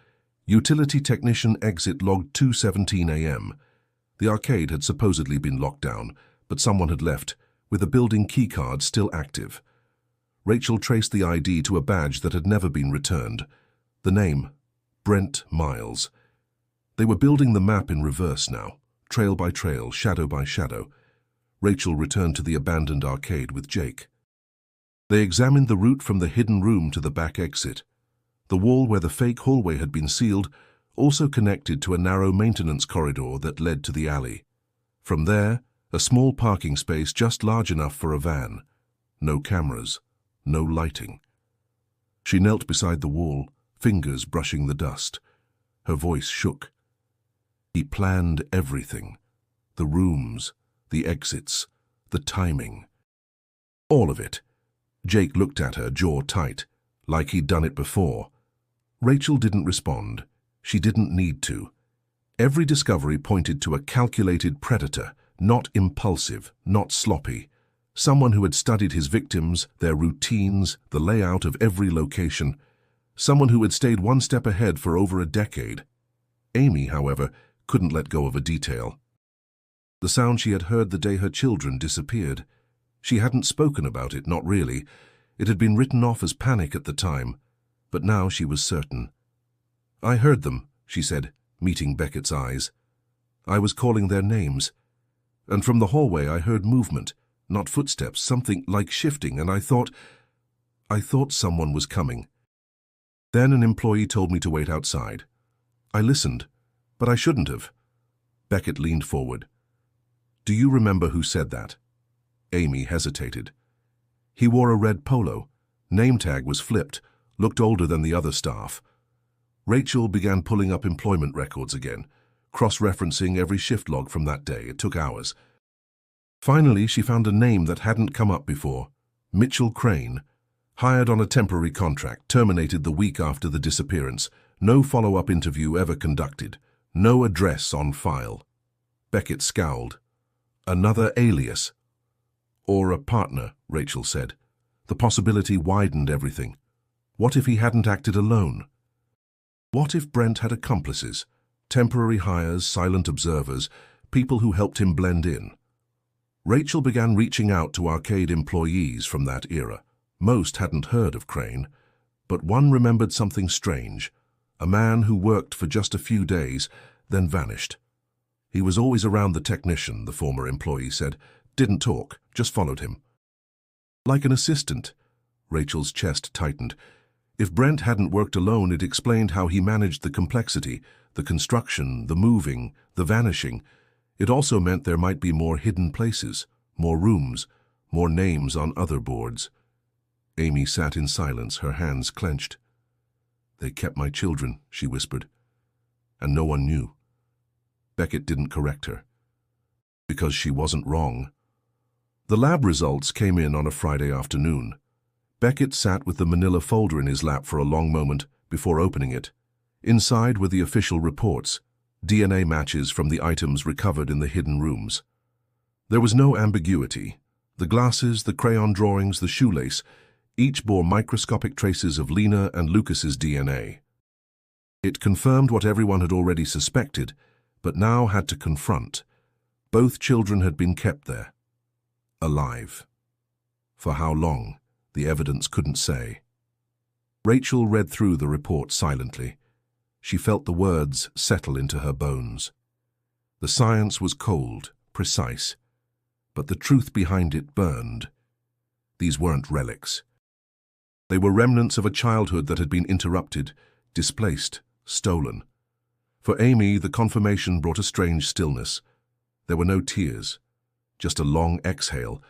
Utility technician exit logged 2:17 a.m. The arcade had supposedly been locked down, but someone had left, with a building keycard still active. Rachel traced the ID to a badge that had never been returned. The name, Brent Miles. They were building the map in reverse now, trail by trail, shadow by shadow. Rachel returned to the abandoned arcade with Jake. They examined the route from the hidden room to the back exit. The wall where the fake hallway had been sealed also connected to a narrow maintenance corridor that led to the alley. From there, a small parking space just large enough for a van. No cameras, no lighting. She knelt beside the wall, fingers brushing the dust. Her voice shook. He planned everything. The rooms, the exits, the timing. All of it. Jake looked at her, jaw tight, like he'd done it before. Rachel didn't respond. She didn't need to. Every discovery pointed to a calculated predator, not impulsive, not sloppy. Someone who had studied his victims, their routines, the layout of every location. Someone who had stayed one step ahead for over a decade. Amy, however, couldn't let go of a detail. The sound she had heard the day her children disappeared. She hadn't spoken about it, not really. It had been written off as panic at the time, but now she was certain. "I heard them," she said, meeting Beckett's eyes. "I was calling their names. And from the hallway I heard movement, not footsteps, something like shifting, and I thought someone was coming. Then an employee told me to wait outside. I listened, but I shouldn't have." Beckett leaned forward. "Do you remember who said that?" Amy hesitated. "He wore a red polo. Name tag was flipped, looked older than the other staff." Rachel began pulling up employment records again, cross-referencing every shift log from that day. It took hours. Finally, she found a name that hadn't come up before. Mitchell Crane. Hired on a temporary contract, terminated the week after the disappearance. No follow-up interview ever conducted. No address on file. Beckett scowled. "Another alias." "Or a partner," Rachel said. The possibility widened everything. What if he hadn't acted alone? What if Brent had accomplices? Temporary hires, silent observers, people who helped him blend in. Rachel began reaching out to Arcade employees from that era. Most hadn't heard of Crane, but one remembered something strange. A man who worked for just a few days, then vanished. He was always around the technician, the former employee said. Didn't talk, just followed him. Like an assistant. Rachel's chest tightened. If Brent hadn't worked alone, it explained how he managed the complexity, the construction, the moving, the vanishing. It also meant there might be more hidden places, more rooms, more names on other boards. Amy sat in silence, her hands clenched. "They kept my children," she whispered. "And no one knew." Beckett didn't correct her. Because she wasn't wrong. The lab results came in on a Friday afternoon. Beckett sat with the manila folder in his lap for a long moment before opening it. Inside were the official reports, DNA matches from the items recovered in the hidden rooms. There was no ambiguity. The glasses, the crayon drawings, the shoelace, each bore microscopic traces of Lena and Lucas's DNA. It confirmed what everyone had already suspected, but now had to confront. Both children had been kept there. Alive. For how long? The evidence couldn't say. Rachel read through the report silently. She felt the words settle into her bones. The science was cold, precise, but the truth behind it burned. These weren't relics. They were remnants of a childhood that had been interrupted, displaced, stolen. For Amy, the confirmation brought a strange stillness. There were no tears, just a long exhale,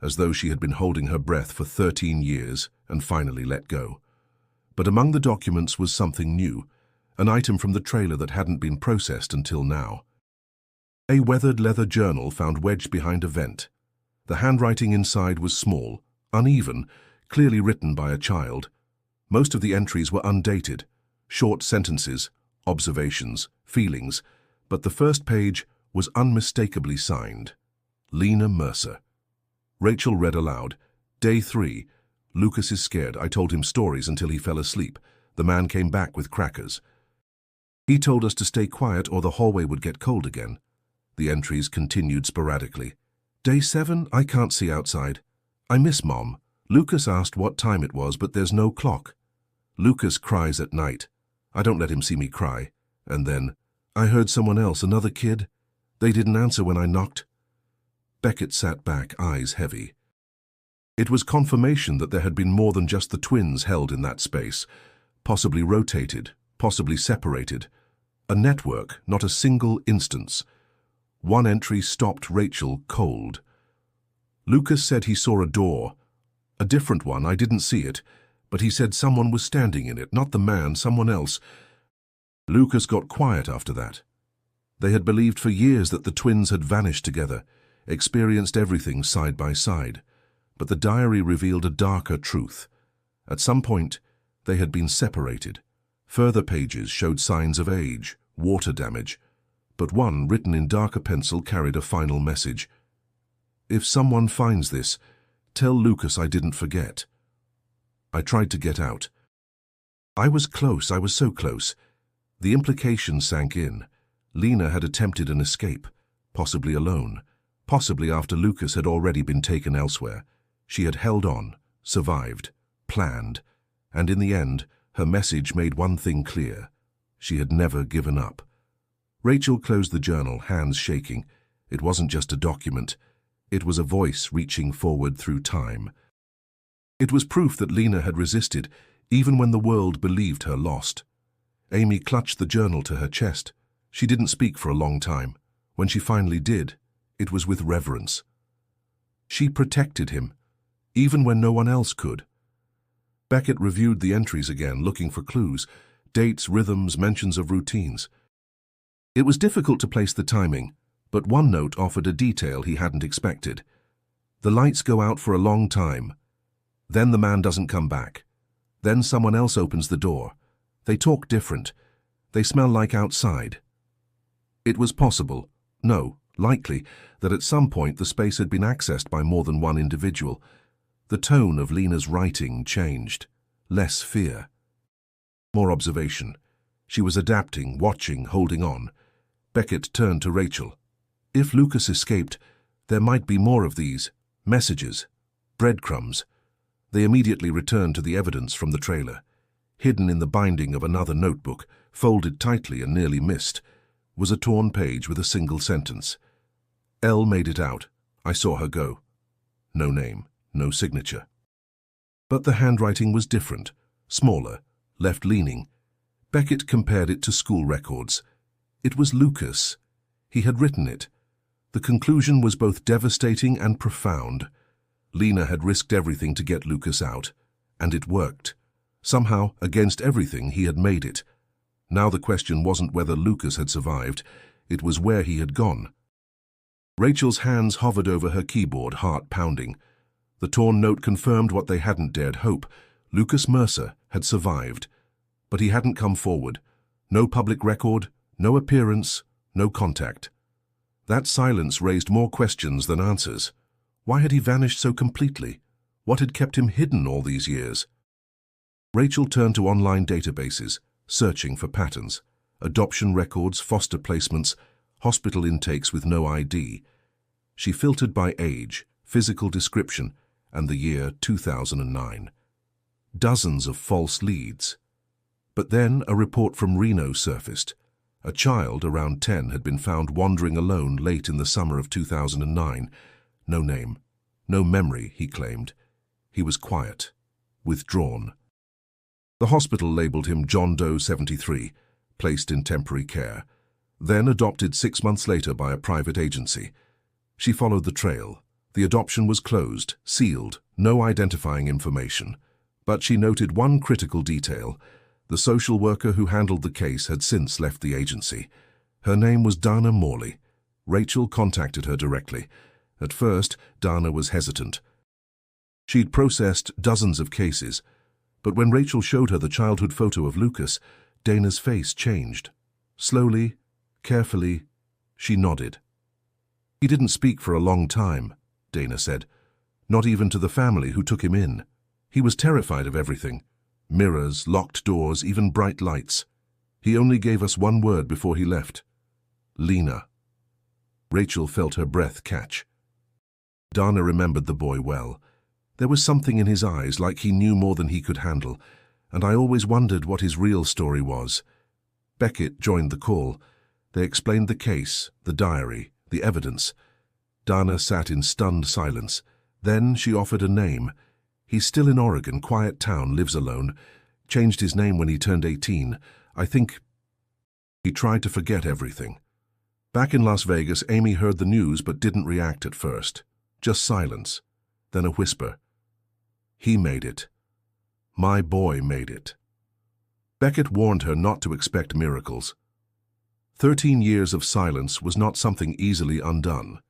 as though she had been holding her breath for 13 years and finally let go. But among the documents was something new, an item from the trailer that hadn't been processed until now. A weathered leather journal found wedged behind a vent. The handwriting inside was small, uneven, clearly written by a child. Most of the entries were undated, short sentences, observations, feelings, but the first page was unmistakably signed. Lena Mercer. Rachel read aloud. Day 3. Lucas is scared. I told him stories until he fell asleep. The man came back with crackers. He told us to stay quiet or the hallway would get cold again. The entries continued sporadically. Day 7. I can't see outside. I miss Mom. Lucas asked what time it was, but there's no clock. Lucas cries at night. I don't let him see me cry. And then, I heard someone else, another kid. They didn't answer when I knocked. Beckett sat back, eyes heavy. It was confirmation that there had been more than just the twins held in that space, possibly rotated, possibly separated. A network, not a single instance. One entry stopped Rachel cold. Lucas said he saw a door. A different one, I didn't see it, but he said someone was standing in it, not the man, someone else. Lucas got quiet after that. They had believed for years that the twins had vanished together, experienced everything side by side. But the diary revealed a darker truth. At some point, they had been separated. Further pages showed signs of age, water damage, but one, written in darker pencil, carried a final message. "If someone finds this, tell Lucas I didn't forget." I tried to get out. I was close, I was so close. The implication sank in. Lena had attempted an escape, possibly alone, possibly after Lucas had already been taken elsewhere. She had held on, survived, planned, and in the end, her message made one thing clear. She had never given up. Rachel closed the journal, hands shaking. It wasn't just a document. It was a voice reaching forward through time. It was proof that Lena had resisted, even when the world believed her lost. Amy clutched the journal to her chest. She didn't speak for a long time. When she finally did, it was with reverence. She protected him, even when no one else could. Beckett reviewed the entries again, looking for clues, dates, rhythms, mentions of routines. It was difficult to place the timing, but one note offered a detail he hadn't expected. The lights go out for a long time. Then the man doesn't come back. Then someone else opens the door. They talk different. They smell like outside. It was possible, no, likely, that at some point the space had been accessed by more than one individual. The tone of Lena's writing changed. Less fear. More observation. She was adapting, watching, holding on. Beckett turned to Rachel. If Lucas escaped, there might be more of these messages, breadcrumbs. They immediately returned to the evidence from the trailer. Hidden in the binding of another notebook, folded tightly and nearly missed, was a torn page with a single sentence. Elle made it out. I saw her go. No name, no signature. But the handwriting was different, smaller, left-leaning. Beckett compared it to school records. It was Lucas. He had written it. The conclusion was both devastating and profound. Lena had risked everything to get Lucas out, and it worked. Somehow, against everything, he had made it. Now the question wasn't whether Lucas had survived, it was where he had gone. Rachel's hands hovered over her keyboard, heart pounding. The torn note confirmed what they hadn't dared hope. Lucas Mercer had survived. But he hadn't come forward. No public record, no appearance, no contact. That silence raised more questions than answers. Why had he vanished so completely? What had kept him hidden all these years? Rachel turned to online databases, searching for patterns. Adoption records, foster placements, hospital intakes with no ID. She filtered by age, physical description, and the year 2009. Dozens of false leads. But then a report from Reno surfaced. A child around 10 had been found wandering alone late in the summer of 2009. No name, no memory, he claimed. He was quiet, withdrawn. The hospital labeled him John Doe 73, placed in temporary care, then adopted 6 months later by a private agency. She followed the trail. The adoption was closed, sealed, no identifying information. But she noted one critical detail. The social worker who handled the case had since left the agency. Her name was Dana Morley. Rachel contacted her directly. At first, Dana was hesitant. She'd processed dozens of cases, but when Rachel showed her the childhood photo of Lucas, Dana's face changed. Slowly, carefully, she nodded. He didn't speak for a long time, Dana said. Not even to the family who took him in. He was terrified of everything. Mirrors, locked doors, even bright lights. He only gave us one word before he left. Lena. Rachel felt her breath catch. Dana remembered the boy well. There was something in his eyes, like he knew more than he could handle, and I always wondered what his real story was. Beckett joined the call. They explained the case, the diary, the evidence. Dana sat in stunned silence. Then she offered a name. He's still in Oregon, quiet town, lives alone. Changed his name when he turned 18. I think he tried to forget everything. Back in Las Vegas, Amy heard the news but didn't react at first. Just silence. Then a whisper. He made it. My boy made it. Beckett warned her not to expect miracles. 13 years of silence was not something easily undone.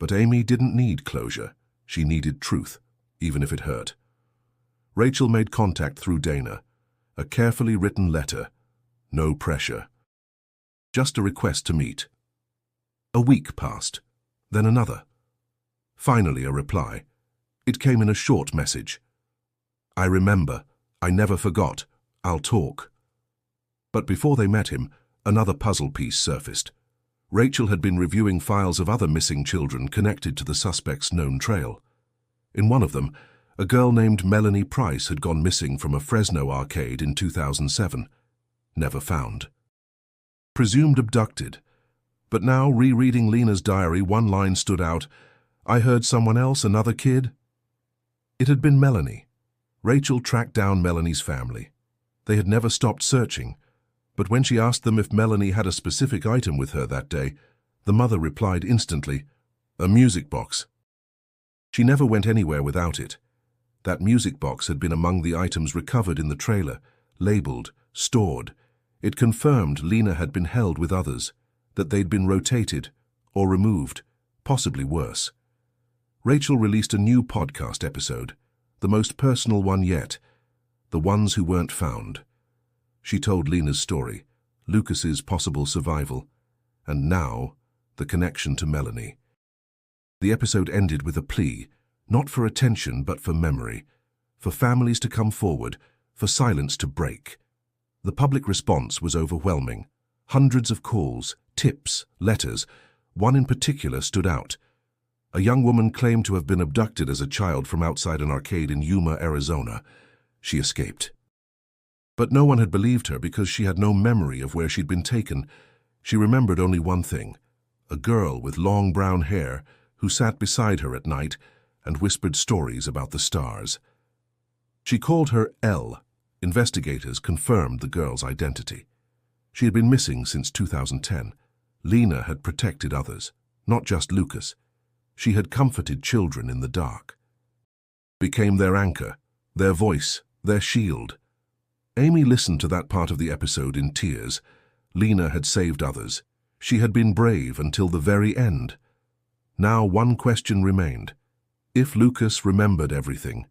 But Amy didn't need closure. She needed truth, even if it hurt. Rachel made contact through Dana. A carefully written letter. No pressure. Just a request to meet. A week passed, then another. Finally a reply. It came in a short message. I remember. I never forgot. I'll talk. But before they met him, another puzzle piece surfaced. Rachel had been reviewing files of other missing children connected to the suspect's known trail. In one of them, a girl named Melanie Price had gone missing from a Fresno arcade in 2007. Never found. Presumed abducted. But now, rereading Lena's diary, one line stood out. I heard someone else, another kid. It had been Melanie. Rachel tracked down Melanie's family. They had never stopped searching. But when she asked them if Melanie had a specific item with her that day, the mother replied instantly, a music box. She never went anywhere without it. That music box had been among the items recovered in the trailer, labeled, stored. It confirmed Lena had been held with others, that they'd been rotated or removed, possibly worse. Rachel released a new podcast episode, the most personal one yet, The Ones Who Weren't Found. She told Lena's story, Lucas's possible survival, and now the connection to Melanie. The episode ended with a plea, not for attention but for memory, for families to come forward, for silence to break. The public response was overwhelming. Hundreds of calls, tips, letters. One in particular stood out. A young woman claimed to have been abducted as a child from outside an arcade in Yuma, Arizona. She escaped. But no one had believed her because she had no memory of where she'd been taken. She remembered only one thing, a girl with long brown hair who sat beside her at night and whispered stories about the stars. She called her Elle. Investigators confirmed the girl's identity. She had been missing since 2010. Lena had protected others, not just Lucas. She had comforted children in the dark. Became their anchor, their voice, their shield. Amy listened to that part of the episode in tears. Lena had saved others. She had been brave until the very end. Now one question remained. If Lucas remembered everything,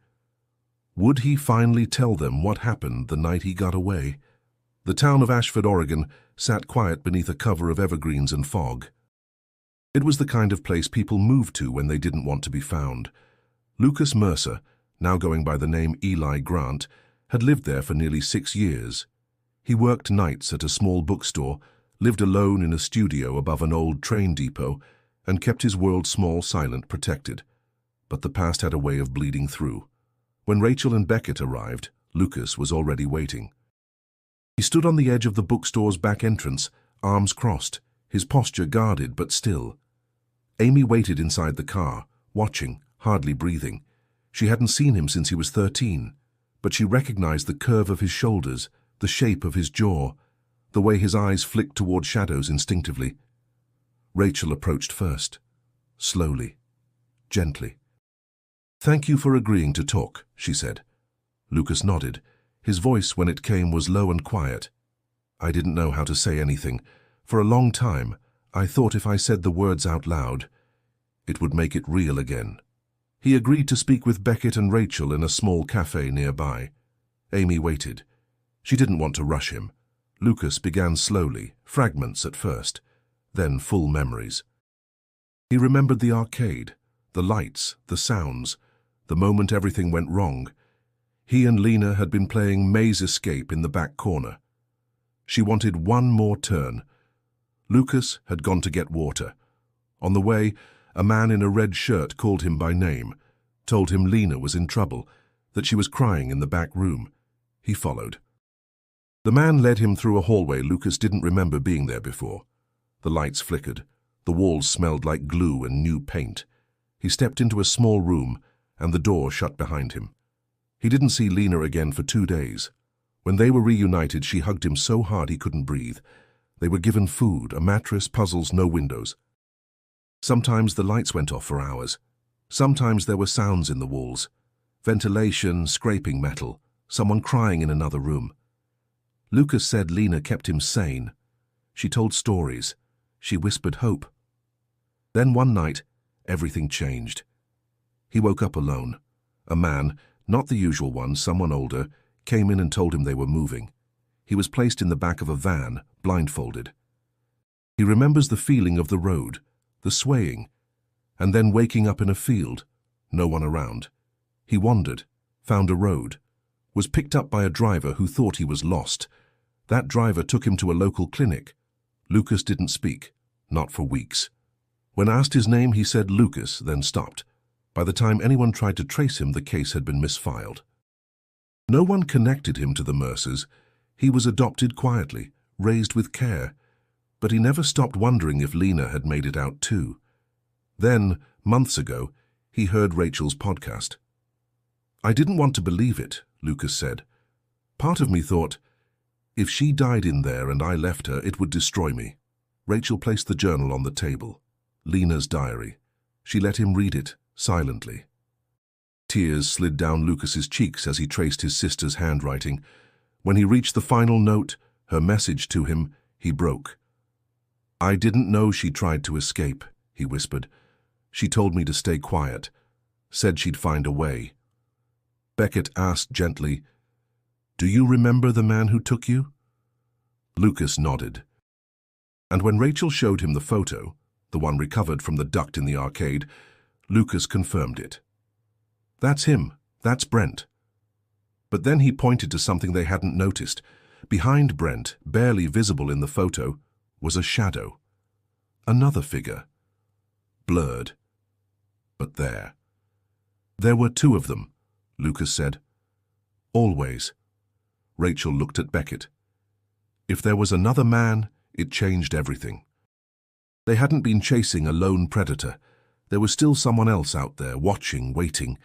would he finally tell them what happened the night he got away? The town of Ashford, Oregon, sat quiet beneath a cover of evergreens and fog. It was the kind of place people moved to when they didn't want to be found. Lucas Mercer, now going by the name Eli Grant, had lived there for nearly 6 years. He worked nights at a small bookstore, lived alone in a studio above an old train depot, and kept his world small, silent, protected. But the past had a way of bleeding through. When Rachel and Beckett arrived, Lucas was already waiting. He stood on the edge of the bookstore's back entrance, arms crossed, his posture guarded but still. Amy waited inside the car, watching, hardly breathing. She hadn't seen him since he was 13, but she recognized the curve of his shoulders, the shape of his jaw, the way his eyes flicked toward shadows instinctively. Rachel approached first, slowly, gently. "Thank you for agreeing to talk," she said. Lucas nodded. His voice, when it came, was low and quiet. "I didn't know how to say anything. For a long time, I thought if I said the words out loud, it would make it real again." He agreed to speak with Beckett and Rachel in a small cafe nearby. Amy waited. She didn't want to rush him. Lucas began slowly, fragments at first, then full memories. He remembered the arcade, the lights, the sounds, the moment everything went wrong. He and Lena had been playing Maze Escape in the back corner. She wanted one more turn. Lucas had gone to get water. On the way, a man in a red shirt called him by name, told him Lena was in trouble, that she was crying in the back room. He followed. The man led him through a hallway Lucas didn't remember being there before. The lights flickered. The walls smelled like glue and new paint. He stepped into a small room, and the door shut behind him. He didn't see Lena again for 2 days. When they were reunited, she hugged him so hard he couldn't breathe. They were given food, a mattress, puzzles, no windows. Sometimes the lights went off for hours. Sometimes there were sounds in the walls. Ventilation, scraping metal, someone crying in another room. Lucas said Lena kept him sane. She told stories. She whispered hope. Then one night, everything changed. He woke up alone. A man, not the usual one, someone older, came in and told him they were moving. He was placed in the back of a van, blindfolded. He remembers the feeling of the road, the swaying, and then waking up in a field, no one around. He wandered, found a road, was picked up by a driver who thought he was lost. That driver took him to a local clinic. Lucas didn't speak, not for weeks. When asked his name, he said Lucas, then stopped. By the time anyone tried to trace him, the case had been misfiled. No one connected him to the Mercers. He was adopted quietly, raised with care. But he never stopped wondering if Lena had made it out too. Then, months ago, he heard Rachel's podcast. "I didn't want to believe it," Lucas said. "Part of me thought, if she died in there and I left her, it would destroy me." Rachel placed the journal on the table. Lena's diary. She let him read it, silently. Tears slid down Lucas's cheeks as he traced his sister's handwriting. When he reached the final note, her message to him, he broke. "I didn't know she tried to escape," he whispered. "She told me to stay quiet, said she'd find a way." Beckett asked gently, "Do you remember the man who took you?" Lucas nodded. And when Rachel showed him the photo, the one recovered from the duct in the arcade, Lucas confirmed it. "That's him. That's Brent." But then he pointed to something they hadn't noticed. Behind Brent, barely visible in the photo, was a shadow. Another figure. Blurred. But there. "There were two of them," Lucas said. "Always." Rachel looked at Beckett. If there was another man, it changed everything. They hadn't been chasing a lone predator. There was still someone else out there, watching, waiting.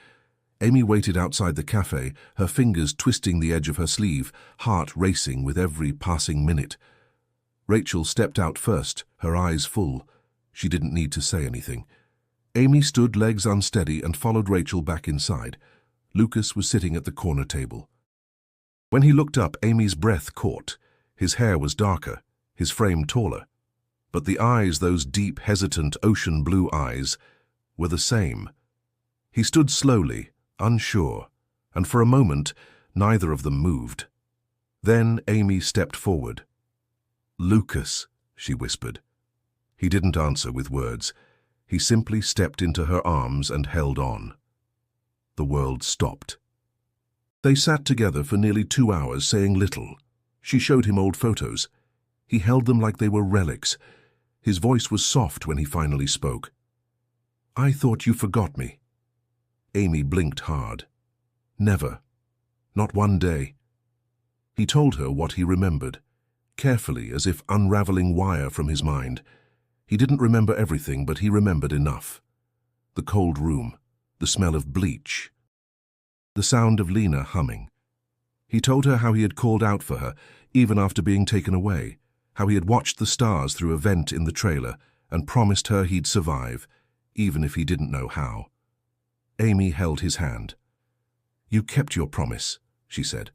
Amy waited outside the cafe, her fingers twisting the edge of her sleeve, heart racing with every passing minute. Rachel stepped out first, her eyes full. She didn't need to say anything. Amy stood legs unsteady and followed Rachel back inside. Lucas was sitting at the corner table. When he looked up, Amy's breath caught. His hair was darker, his frame taller. But the eyes, those deep, hesitant, ocean blue eyes, were the same. He stood slowly, unsure, and for a moment, neither of them moved. Then Amy stepped forward. "Lucas," she whispered. He didn't answer with words. He simply stepped into her arms and held on. The world stopped. They sat together for nearly 2 hours, saying little. She showed him old photos. He held them like they were relics. His voice was soft when he finally spoke. "I thought you forgot me." Amy blinked hard. "Never. Not one day." He told her what he remembered, carefully, as if unraveling wire from his mind. He didn't remember everything, but he remembered enough. The cold room, the smell of bleach, the sound of Lena humming. He told her how he had called out for her, even after being taken away, how he had watched the stars through a vent in the trailer and promised her he'd survive, even if he didn't know how. Amy held his hand. "You kept your promise," she said.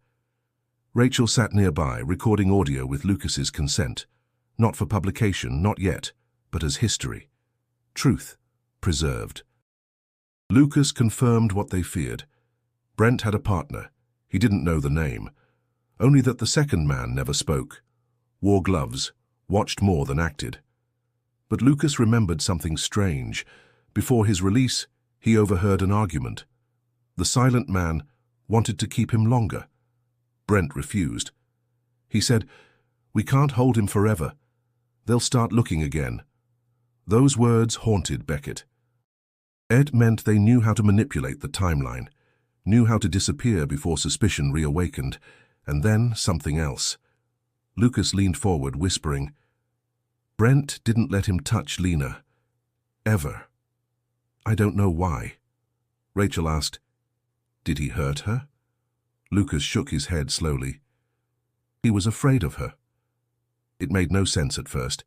Rachel sat nearby, recording audio with Lucas's consent. Not for publication, not yet, but as history. Truth, preserved. Lucas confirmed what they feared. Brent had a partner. He didn't know the name. Only that the second man never spoke. Wore gloves, watched more than acted. But Lucas remembered something strange. Before his release, he overheard an argument. The silent man wanted to keep him longer. Brent refused. He said, "We can't hold him forever. They'll start looking again." Those words haunted Beckett. It meant they knew how to manipulate the timeline, knew how to disappear before suspicion reawakened, and then something else. Lucas leaned forward, whispering, "Brent didn't let him touch Lena. Ever. I don't know why." Rachel asked, "Did he hurt her?" Lucas shook his head slowly. He was afraid of her. It made no sense at first,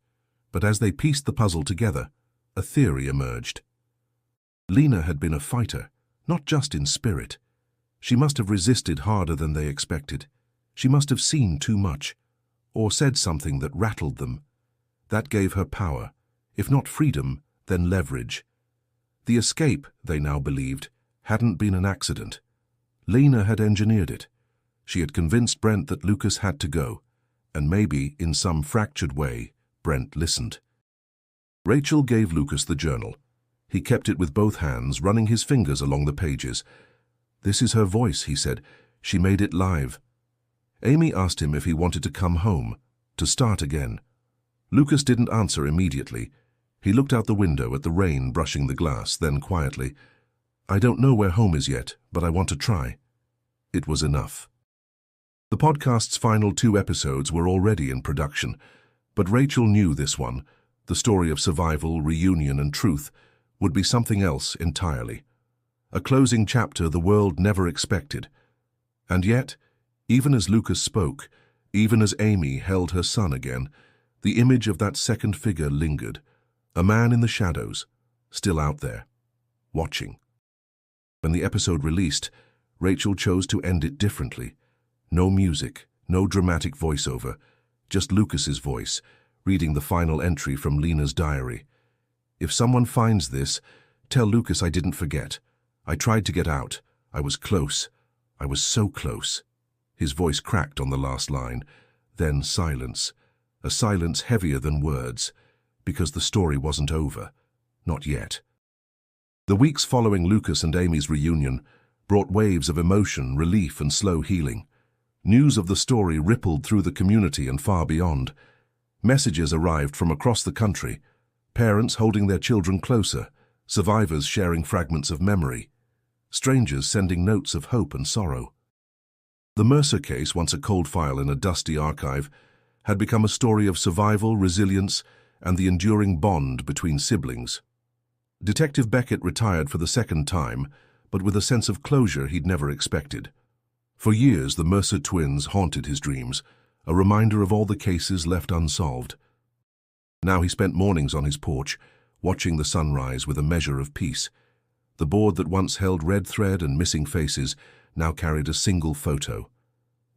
but as they pieced the puzzle together, a theory emerged. Lena had been a fighter, not just in spirit. She must have resisted harder than they expected. She must have seen too much, or said something that rattled them. That gave her power. If not freedom, then leverage. The escape, they now believed, hadn't been an accident. Lena had engineered it. She had convinced Brent that Lucas had to go, and maybe, in some fractured way, Brent listened. Rachel gave Lucas the journal. He kept it with both hands, running his fingers along the pages. "This is her voice," he said. "She made it live." Amy asked him if he wanted to come home, to start again. Lucas didn't answer immediately. He looked out the window at the rain brushing the glass, then quietly, "I don't know where home is yet, but I want to try." It was enough. The podcast's final 2 episodes were already in production, but Rachel knew this one, the story of survival, reunion, and truth, would be something else entirely. A closing chapter the world never expected. And yet, even as Lucas spoke, even as Amy held her son again, the image of that second figure lingered, a man in the shadows, still out there, watching. When the episode released, Rachel chose to end it differently. No music, no dramatic voiceover, just Lucas's voice, reading the final entry from Lena's diary. "If someone finds this, tell Lucas I didn't forget. I tried to get out. I was close. I was so close." His voice cracked on the last line. Then silence. A silence heavier than words, because the story wasn't over. Not yet. The weeks following Lucas and Amy's reunion brought waves of emotion, relief, and slow healing. News of the story rippled through the community and far beyond. Messages arrived from across the country, parents holding their children closer, survivors sharing fragments of memory, strangers sending notes of hope and sorrow. The Mercer case, once a cold file in a dusty archive, had become a story of survival, resilience, and the enduring bond between siblings. Detective Beckett retired for the second time, but with a sense of closure he'd never expected. For years, the Mercer twins haunted his dreams, a reminder of all the cases left unsolved. Now he spent mornings on his porch, watching the sunrise with a measure of peace. The board that once held red thread and missing faces now carried a single photo.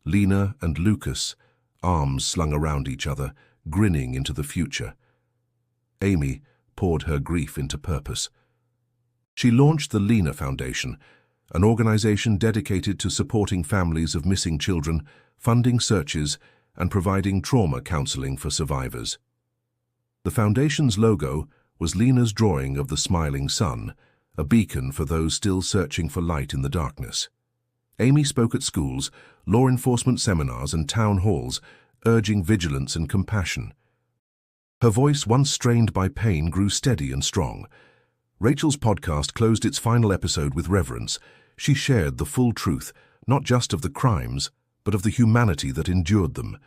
Lena and Lucas, arms slung around each other, grinning into the future. Amy poured her grief into purpose. She launched the Lena Foundation, an organization dedicated to supporting families of missing children, funding searches, and providing trauma counseling for survivors. The foundation's logo was Lena's drawing of the smiling sun, a beacon for those still searching for light in the darkness. Amy spoke at schools, law enforcement seminars, and town halls, urging vigilance and compassion. Her voice, once strained by pain, grew steady and strong. Rachel's podcast closed its final episode with reverence. She shared the full truth, not just of the crimes, but of the humanity that endured them.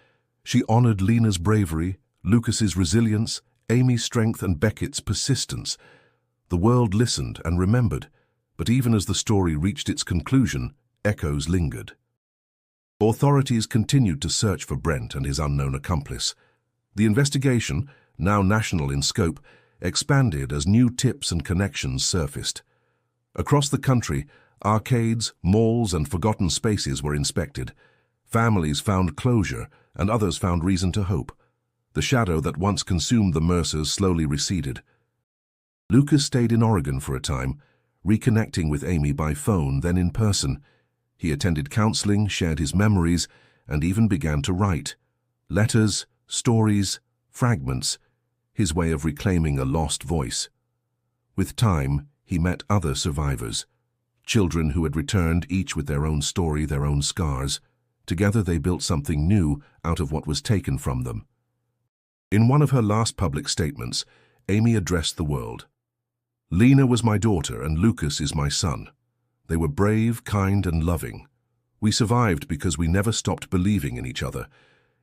She honored Lena's bravery, Lucas's resilience, Amy's strength, and Beckett's persistence. The world listened and remembered, but even as the story reached its conclusion, echoes lingered. Authorities continued to search for Brent and his unknown accomplice. The investigation, now national in scope, expanded as new tips and connections surfaced. Across the country, arcades, malls, and forgotten spaces were inspected. Families found closure, and others found reason to hope. The shadow that once consumed the Mercers slowly receded. Lucas stayed in Oregon for a time, reconnecting with Amy by phone, then in person. He attended counseling, shared his memories, and even began to write. Letters, stories, fragments, his way of reclaiming a lost voice. With time, he met other survivors, children who had returned, each with their own story, their own scars. Together they built something new out of what was taken from them. In one of her last public statements, Amy addressed the world. "Lena was my daughter and Lucas is my son. They were brave, kind, and loving. We survived because we never stopped believing in each other.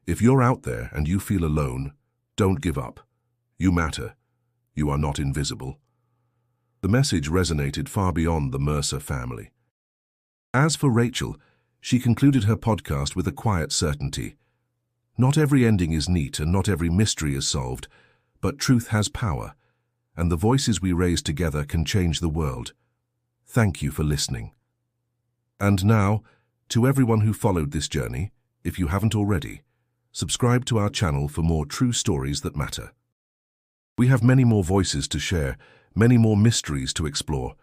If you're out there and you feel alone, don't give up. You matter. You are not invisible." The message resonated far beyond the Mercer family. As for Rachel, she concluded her podcast with a quiet certainty. Not every ending is neat and not every mystery is solved, but truth has power, and the voices we raise together can change the world. Thank you for listening. And now, to everyone who followed this journey, if you haven't already, subscribe to our channel for more true stories that matter. We have many more voices to share, many more mysteries to explore.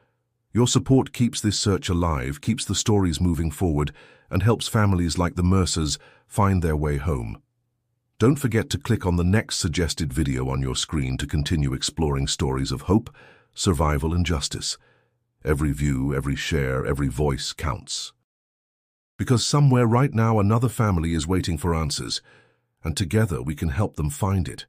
Your support keeps this search alive, keeps the stories moving forward, and helps families like the Mercers find their way home. Don't forget to click on the next suggested video on your screen to continue exploring stories of hope, survival, and justice. Every view, every share, every voice counts. Because somewhere right now another family is waiting for answers, and together we can help them find it.